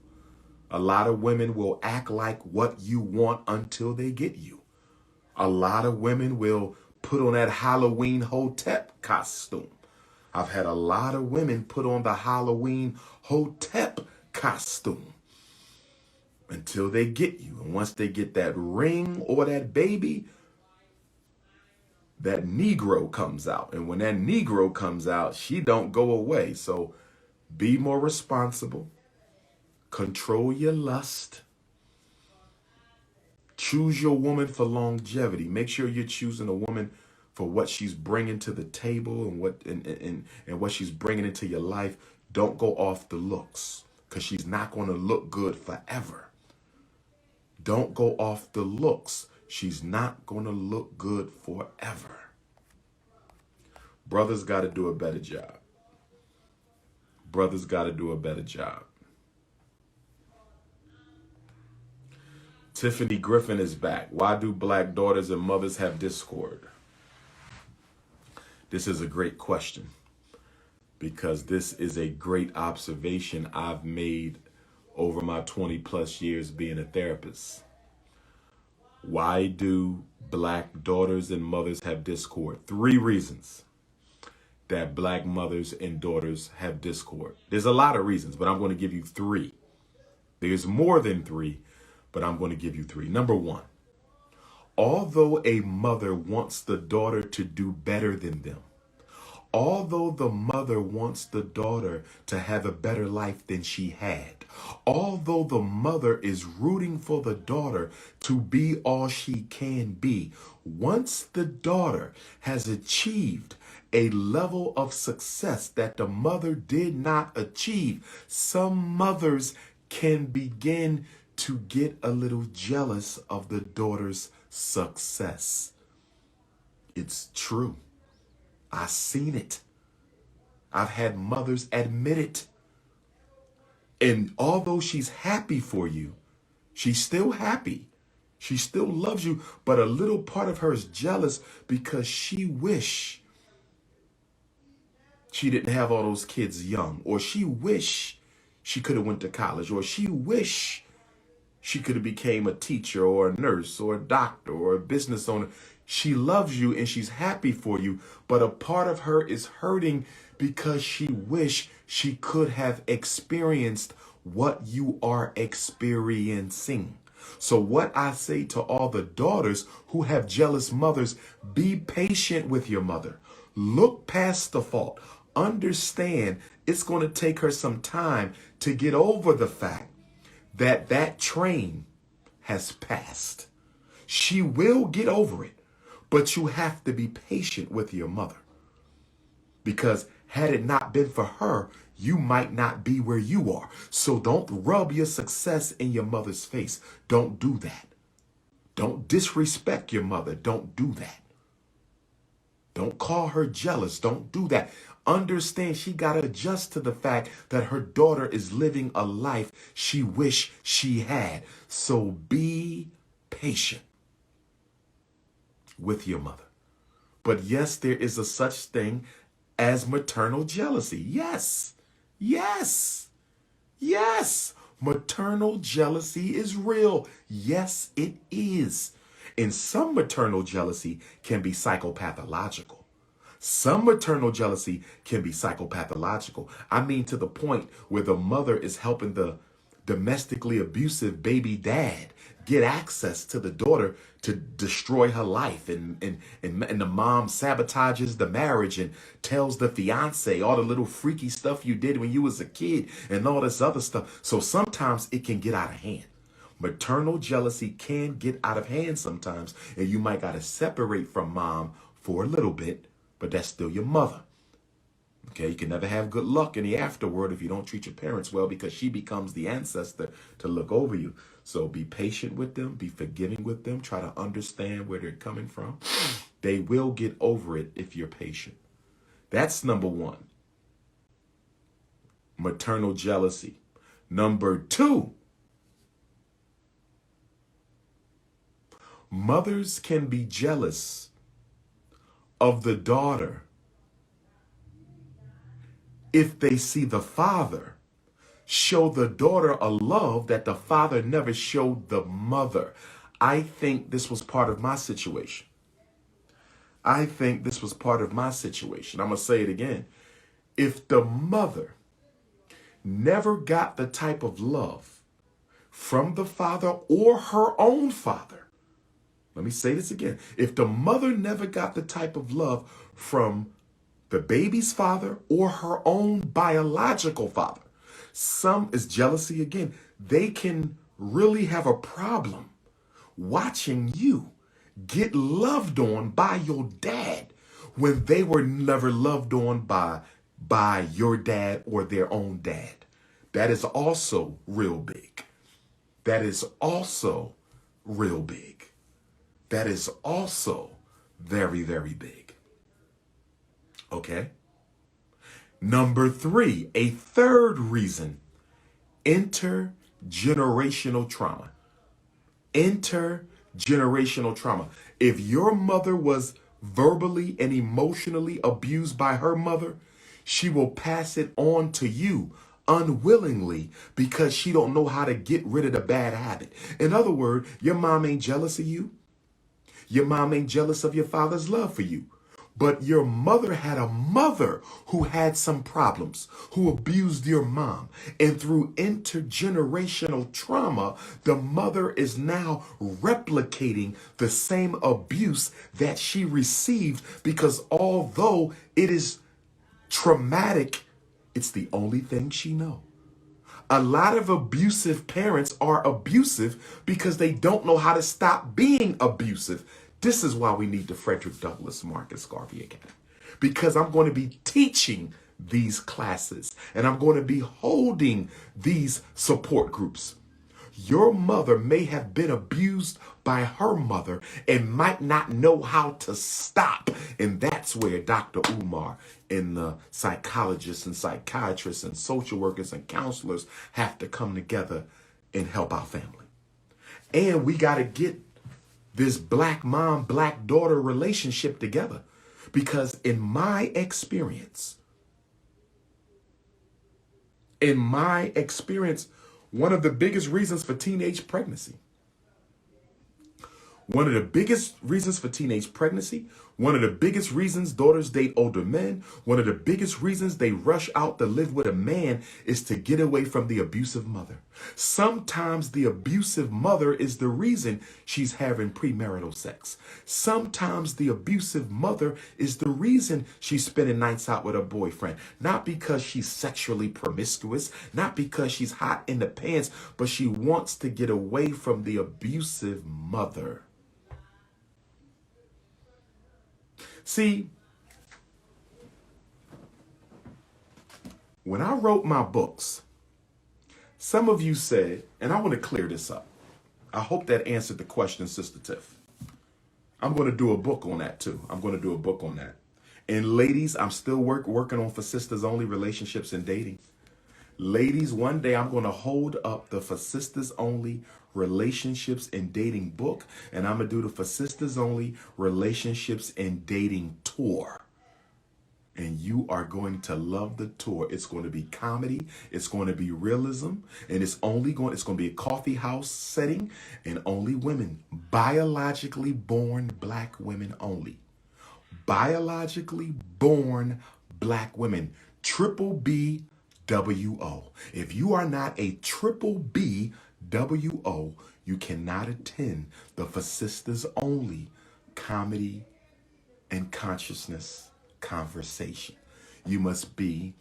A lot of women will act like what you want until they get you. A lot of women will put on that Halloween Hotep costume. I've had a lot of women put on the Halloween Hotep costume until they get you. And once they get that ring or that baby, that Negro comes out. And when that Negro comes out, she don't go away. So be more responsible. Control your lust. Choose your woman for longevity. Make sure you're choosing a woman for what she's bringing to the table and what she's bringing into your life. Don't go off the looks, because she's not going to look good forever. Don't go off the looks. She's not going to look good forever. Brothers got to do a better job. Brothers got to do a better job. Tiffany Griffin is back. Why do black daughters and mothers have discord? This is a great question, because this is a great observation I've made over my 20 plus years being a therapist. Why do black daughters and mothers have discord? 3 reasons that black mothers and daughters have discord. There's a lot of reasons, but I'm going to give you 3. There's more than 3, but I'm going to give you 3. Number 1, although a mother wants the daughter to do better than them, although the mother wants the daughter to have a better life than she had, although the mother is rooting for the daughter to be all she can be, once the daughter has achieved a level of success that the mother did not achieve, some mothers can begin to get a little jealous of the daughter's success. It's true. I've seen it. I've had mothers admit it. And although she's happy for you, she's still happy. She still loves you, but a little part of her is jealous because she wish she didn't have all those kids young, or she wish she could have went to college, or she wish she could have became a teacher or a nurse or a doctor or a business owner. She loves you and she's happy for you, but a part of her is hurting because she wish she could have experienced what you are experiencing. So what I say to all the daughters who have jealous mothers, be patient with your mother. Look past the fault. Understand it's going to take her some time to get over the fact that that train has passed. She will get over it, but you have to be patient with your mother, because had it not been for her, you might not be where you are. So don't rub your success in your mother's face. Don't do that. Don't disrespect your mother. Don't do that. Don't call her jealous. Don't do that. Understand she got to adjust to the fact that her daughter is living a life she wish she had. So be patient. with your mother. But yes, there is a such thing as maternal jealousy. Yes, yes, yes. Maternal jealousy is real. Yes, it is. And some maternal jealousy can be psychopathological. Some maternal jealousy can be psychopathological. I mean, to the point where the mother is helping the domestically abusive baby dad get access to the daughter to destroy her life. And the mom sabotages the marriage and tells the fiance all the little freaky stuff you did when you was a kid and all this other stuff. So sometimes it can get out of hand. Maternal jealousy can get out of hand sometimes, and you might got to separate from mom for a little bit, but that's still your mother. Okay, you can never have good luck in the afterworld if you don't treat your parents well, because she becomes the ancestor to look over you. So be patient with them, be forgiving with them, try to understand where they're coming from. They will get over it if you're patient. That's number one. Maternal jealousy. Number two, mothers can be jealous of the daughter if they see the father show the daughter a love that the father never showed the mother. I think this was part of my situation. I'm going to say it again. If the mother never got the type of love from the father or her own father, let me say this again. If the mother never got the type of love from the baby's father or her own biological father, some is jealousy again. They can really have a problem watching you get loved on by your dad when they were never loved on by your dad or their own dad. That is also real big. That is also real big. That is also very, very big. Okay? Number three, a third reason, intergenerational trauma. Intergenerational trauma. If your mother was verbally and emotionally abused by her mother, she will pass it on to you unwillingly because she don't know how to get rid of the bad habit. In other words, your mom ain't jealous of you. Your mom ain't jealous of your father's love for you. But your mother had a mother who had some problems, who abused your mom. And through intergenerational trauma, the mother is now replicating the same abuse that she received, because although it is traumatic, it's the only thing she knows. A lot of abusive parents are abusive because they don't know how to stop being abusive. This is why we need the Frederick Douglass Marcus Garvey Academy, because I'm going to be teaching these classes and I'm going to be holding these support groups. Your mother may have been abused by her mother and might not know how to stop. And that's where Dr. Umar and the psychologists and psychiatrists and social workers and counselors have to come together and help our family. And we got to get this black mom, black daughter relationship together. Because in my experience, one of the biggest reasons for teenage pregnancy, one of the biggest reasons daughters date older men, one of the biggest reasons they rush out to live with a man is to get away from the abusive mother. Sometimes the abusive mother is the reason she's having premarital sex. Sometimes the abusive mother is the reason she's spending nights out with her boyfriend. Not because she's sexually promiscuous, not because she's hot in the pants, but she wants to get away from the abusive mother. See, when I wrote my books, some of you said, and I want to clear this up. I hope that answered the question, Sister Tiff. I'm going to do a book on that too. And ladies, I'm still working on for sisters only relationships and dating. Ladies, one day I'm going to hold up the For Sisters Only Relationships and Dating book, and I'm going to do the For Sisters Only Relationships and Dating tour. And you are going to love the tour. It's going to be comedy. It's going to be realism. And it's going to be a coffee house setting, and only women, biologically born black women only. Biologically born black women. Triple BWO. If you are not a triple BWO, you cannot attend the For Sisters Only Comedy and Consciousness Conversation. You must be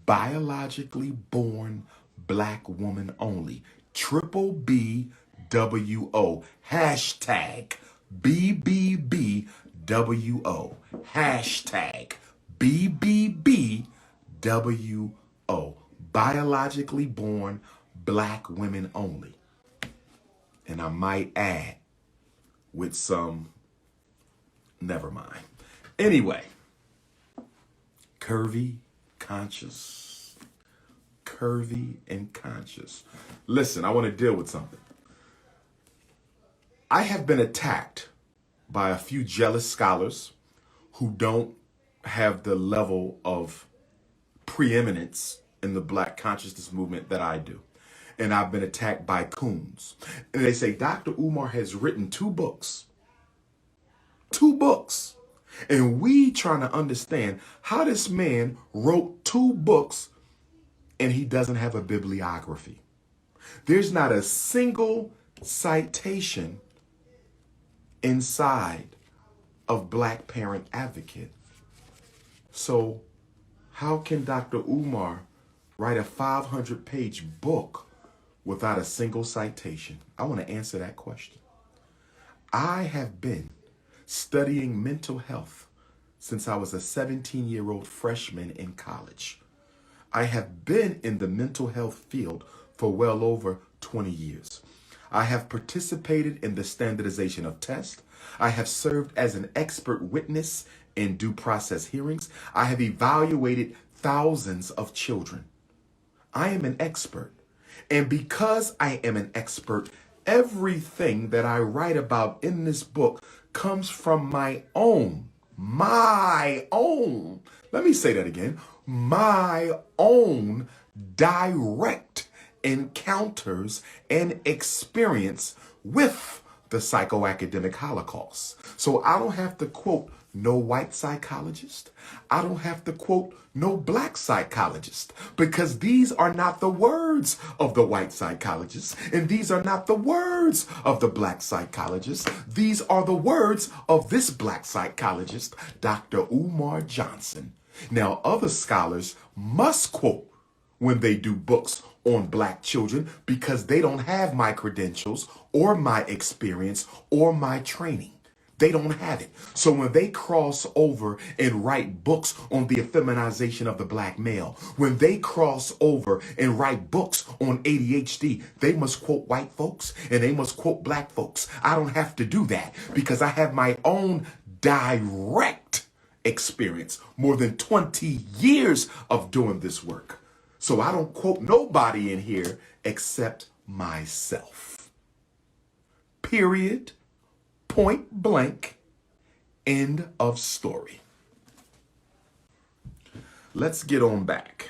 biologically born black woman only. Triple BWO. Hashtag BBBWO. Hashtag BBBWO. Biologically born black women only. And I might add with some, never mind. Anyway, curvy, conscious. Curvy and conscious. Listen, I want to deal with something. I have been attacked by a few jealous scholars who don't have the level of preeminence in the black consciousness movement that I do. And I've been attacked by coons. And they say, Dr. Umar has written 2 books. 2 books. And we trying to understand how this man wrote 2 books and he doesn't have a bibliography. There's not a single citation inside of Black Parent Advocate. So how can Dr. Umar write a 500-page book without a single citation? I want to answer that question. I have been studying mental health since I was a 17-year-old freshman in college. I have been in the mental health field for well over 20 years. I have participated in the standardization of tests. I have served as an expert witness in due process hearings. I have evaluated thousands of children. I am an expert. And because I am an expert, everything that I write about in this book comes from my own, let me say that again, my own direct encounters and experience with the psychoacademic Holocaust. So I don't have to quote no white psychologist. I don't have to quote no black psychologist, because these are not the words of the white psychologist, and these are not the words of the black psychologist. These are the words of this black psychologist, Dr. Umar Johnson. Now, other scholars must quote when they do books on black children because they don't have my credentials or my experience or my training. They don't have it. So when they cross over and write books on the effeminization of the black male, when they cross over and write books on ADHD, they must quote white folks and they must quote black folks. I don't have to do that because I have my own direct experience, more than 20 years of doing this work. So I don't quote nobody in here except myself. Period. Point blank. End of story. Let's get on back.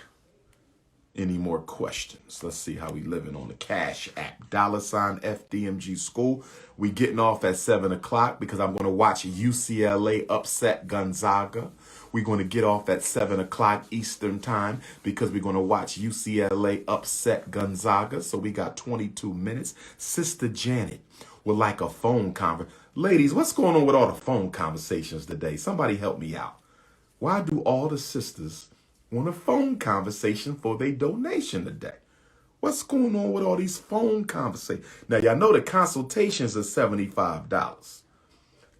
Any more questions? Let's see how we living on the Cash App. $ Fdmg School. We getting off at 7 o'clock because I'm going to watch UCLA upset Gonzaga. We're going to get off at 7 o'clock Eastern time because we're going to watch UCLA upset Gonzaga. So we got 22 minutes. Sister Janet would like a phone conversation. Ladies, what's going on with all the phone conversations today? Somebody help me out. Why do all the sisters want a phone conversation for their donation today? What's going on with all these phone conversations? Now, y'all know the consultations are $75.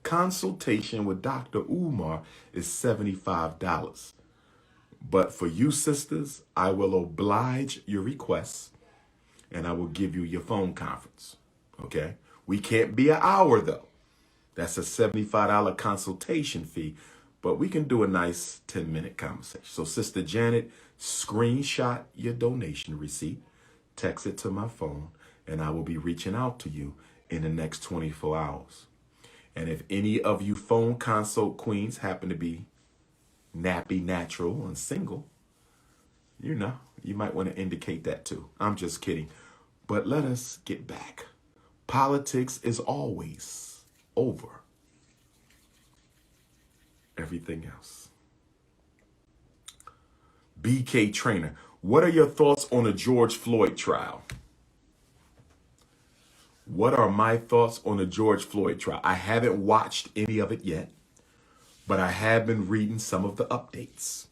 Consultation with Dr. Umar is $75. But for you sisters, I will oblige your requests and I will give you your phone conference. Okay? We can't be an hour though. That's a $75 consultation fee. but we can do a nice 10-minute conversation. So Sister Janet, screenshot your donation receipt, text it to my phone, and I will be reaching out to you in the next 24 hours. And if any of you phone consult queens happen to be nappy, natural, and single, you know, you might want to indicate that too. I'm just kidding. But let us get back. Politics is always over everything else. BK Trainer, what are your thoughts on the George Floyd trial? What are my thoughts on the George Floyd trial? I haven't watched any of it yet, but I have been reading some of the updates.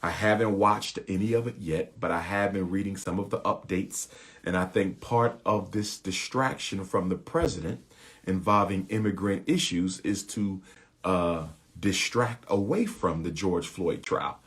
I haven't watched any of it yet, but I have been reading some of the updates. And I think part of this distraction from the president involving immigrant issues is to distract away from the George Floyd trial.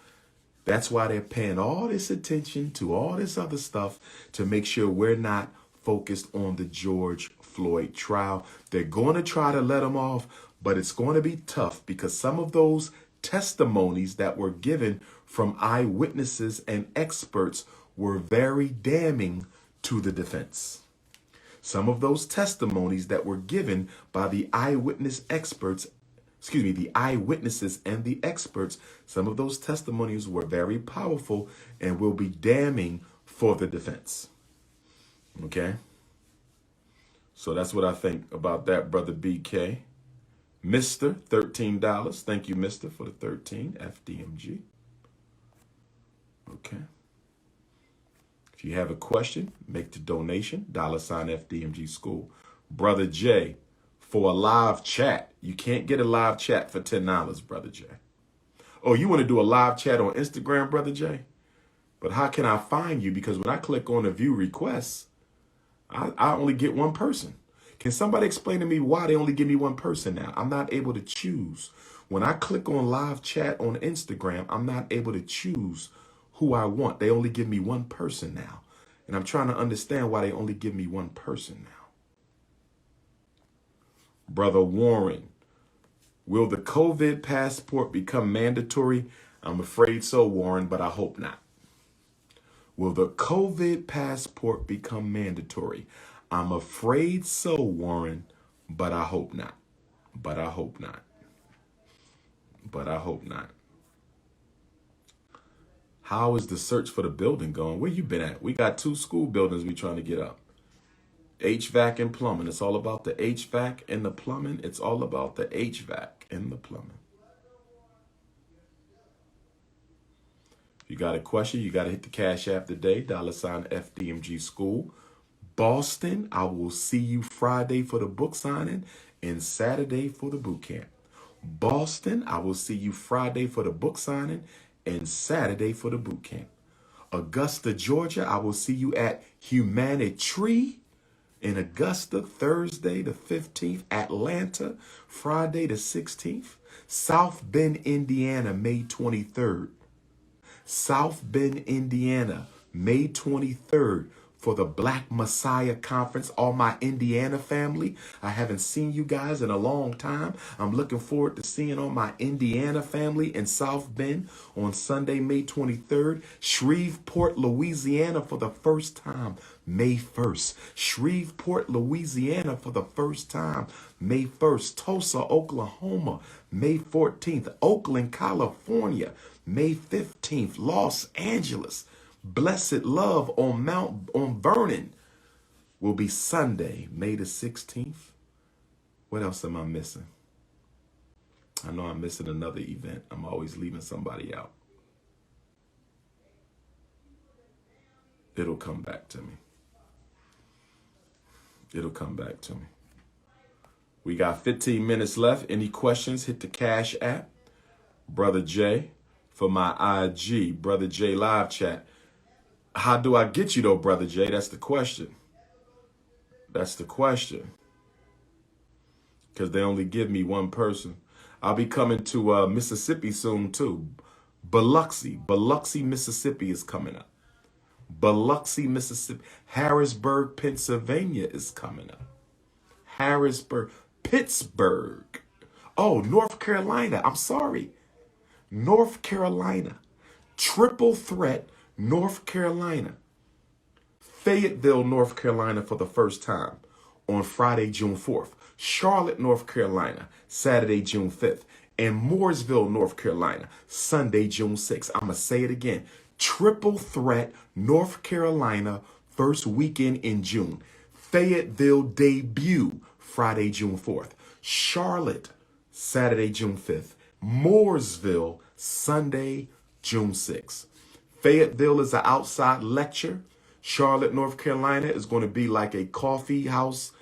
That's why they're paying all this attention to all this other stuff to make sure we're not focused on the George Floyd trial. They're going to try to let him off, but it's going to be tough because some of those testimonies that were given from eyewitnesses and experts were very damning to the defense. Some of those testimonies that were given by the eyewitnesses and the experts, some of those testimonies were very powerful and will be damning for the defense. Okay? So that's what I think about that, Brother BK. Mr. $13. Thank you, Mr. for the 13, Fdmg. Okay. If you have a question, make the donation, $ Fdmg School. Brother J, for a live chat. You can't get a live chat for $10, Brother J. Oh, you want to do a live chat on Instagram, Brother J? But how can I find you? Because when I click on the view requests, I only get one person. Can somebody explain to me why they only give me one person now? I'm not able to choose. When I click on live chat on Instagram, I'm not able to choose who I want. They only give me one person now. And I'm trying to understand why they only give me one person now. Brother Warren, will the COVID passport become mandatory? I'm afraid so, Warren, but I hope not. Will the COVID passport become mandatory? I'm afraid so, Warren, but I hope not. But I hope not. But I hope not. How is the search for the building going? Where you been at? We got 2 school buildings we trying to get up. HVAC and plumbing. It's all about the HVAC and the plumbing. It's all about the HVAC and the plumbing. If you got a question, you got to hit the Cash App today, $ Fdmg School. Boston, I will see you Friday for the book signing and Saturday for the boot camp. Boston, I will see you Friday for the book signing and Saturday for the boot camp. Augusta, Georgia, I will see you at Humanity in Augusta, Thursday the 15th. Atlanta, Friday the 16th. South Bend, Indiana, May 23rd. South Bend, Indiana, May 23rd for the Black Messiah Conference. All my Indiana family, I haven't seen you guys in a long time. I'm looking forward to seeing all my Indiana family in South Bend on Sunday, May 23rd. Shreveport, Louisiana for the first time, May 1st. Shreveport, Louisiana for the first time, May 1st. Tulsa, Oklahoma, May 14th. Oakland, California, May 15th. Los Angeles, Blessed Love on Vernon will be Sunday, May the 16th. What else am I missing? I know I'm missing another event. I'm always leaving somebody out. It'll come back to me. It'll come back to me. We got 15 minutes left. Any questions? Hit the Cash App. Brother J for my IG. Brother J live chat. How do I get you though, Brother J? That's the question. That's the question. Because they only give me one person. I'll be coming to Mississippi soon too. Biloxi, Mississippi is coming up. Biloxi, Mississippi. Harrisburg, Pennsylvania is coming up. Harrisburg, Pittsburgh. Oh, North Carolina. I'm sorry. North Carolina. Triple threat, North Carolina. Fayetteville, North Carolina for the first time on Friday, June 4th. Charlotte, North Carolina, Saturday, June 5th. And Mooresville, North Carolina, Sunday, June 6th. I'm going to say it again. Triple threat, North Carolina, first weekend in June. Fayetteville debut, Friday, June 4th. Charlotte, Saturday, June 5th. Mooresville, Sunday, June 6th. Fayetteville is an outside lecture. Charlotte, North Carolina is going to be like a coffee house,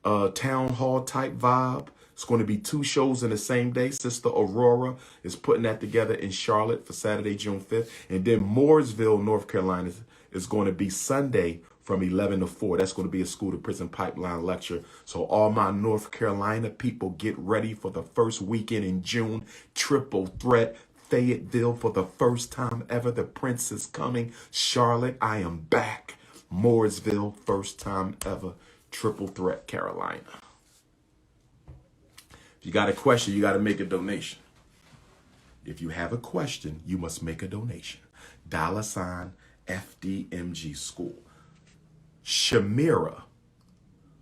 town hall type vibe. It's going to be 2 shows in the same day. Sister Aurora is putting that together in Charlotte for Saturday, June 5th. And then Mooresville, North Carolina is going to be Sunday from 11 to 4. That's going to be a school to prison pipeline lecture. So all my North Carolina people, get ready for the first weekend in June. Triple threat. Fayetteville for the first time ever. The Prince is coming. Charlotte, I am back. Mooresville, first time ever. Triple threat, Carolina. If you got a question, you got to make a donation. If you have a question, you must make a donation. $ Fdmg school. Shamira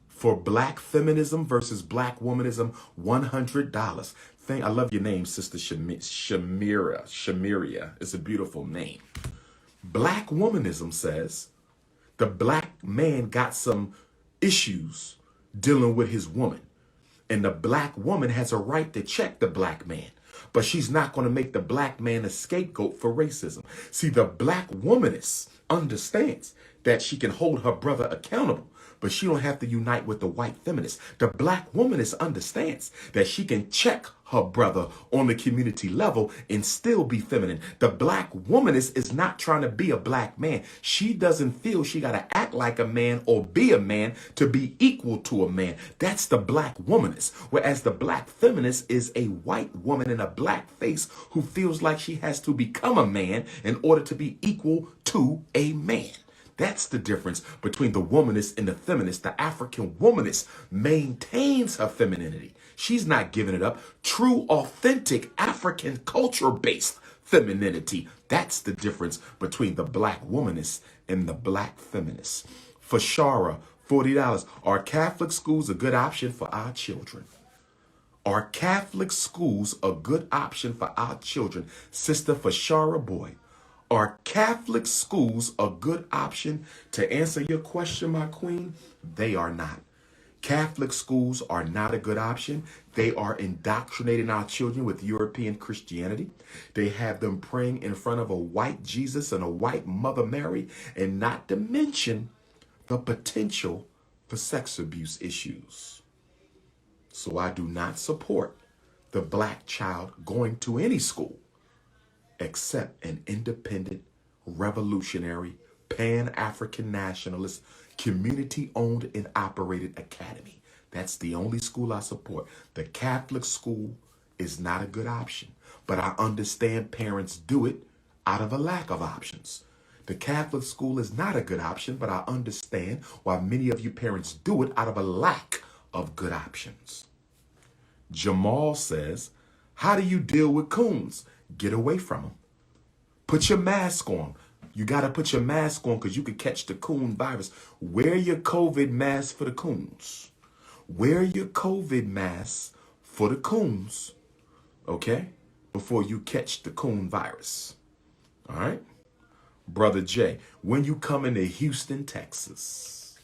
for black feminism versus black womanism, $100. I love your name, Sister Shamira. Shamiria. It's a beautiful name. Black womanism says the black man got some issues dealing with his woman. And the black woman has a right to check the black man. But she's not going to make the black man a scapegoat for racism. See, the black womanist understands that she can hold her brother accountable, but she don't have to unite with the white feminist. The black womanist understands that she can check her brother on the community level and still be feminine. The black womanist is not trying to be a black man. She doesn't feel she got to act like a man or be a man to be equal to a man. That's the black womanist. Whereas the black feminist is a white woman in a black face who feels like she has to become a man in order to be equal to a man. That's the difference between the womanist and the feminist. The African womanist maintains her femininity. She's not giving it up. True, authentic African culture-based femininity. That's the difference between the black womanist and the black feminist. For Shara, $40. Are Catholic schools a good option for our children? Are Catholic schools a good option for our children? Sister Fashara Boy. Are Catholic schools a good option? To answer your question, my queen, they are not. Catholic schools are not a good option. They are indoctrinating our children with European Christianity. They have them praying in front of a white Jesus and a white Mother Mary, and not to mention the potential for sex abuse issues. So I do not support the black child going to any school except an independent, revolutionary, Pan-African nationalist, community-owned and operated academy. That's the only school I support. The Catholic school is not a good option, but I understand parents do it out of a lack of options. The Catholic school is not a good option, but I understand why many of you parents do it out of a lack of good options. Jamal says, how do you deal with coons? Get away from them. Put your mask on. You got to put your mask on because you could catch the coon virus. Wear your COVID mask for the coons. Wear your COVID mask for the coons, okay, before you catch the coon virus. All right? Brother Jay, when you coming to Houston, Texas?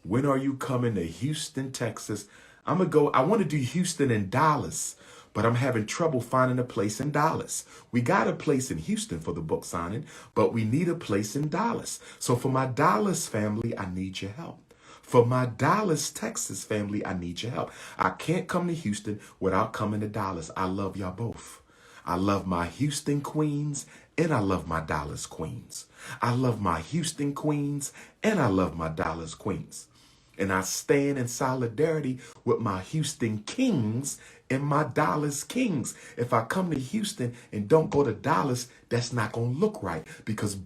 When are you coming to Houston, Texas? I want to do Houston and Dallas, but I'm having trouble finding a place in Dallas. We got a place in Houston for the book signing, but we need a place in Dallas. So for my Dallas family, I need your help. For my Dallas, Texas family, I need your help. I can't come to Houston without coming to Dallas. I love y'all both. I love my Houston queens and I love my Dallas queens. I love my Houston queens and I love my Dallas queens. And I stand in solidarity with my Houston kings and my Dallas kings. If I come to Houston and don't go to Dallas, that's not going to look right because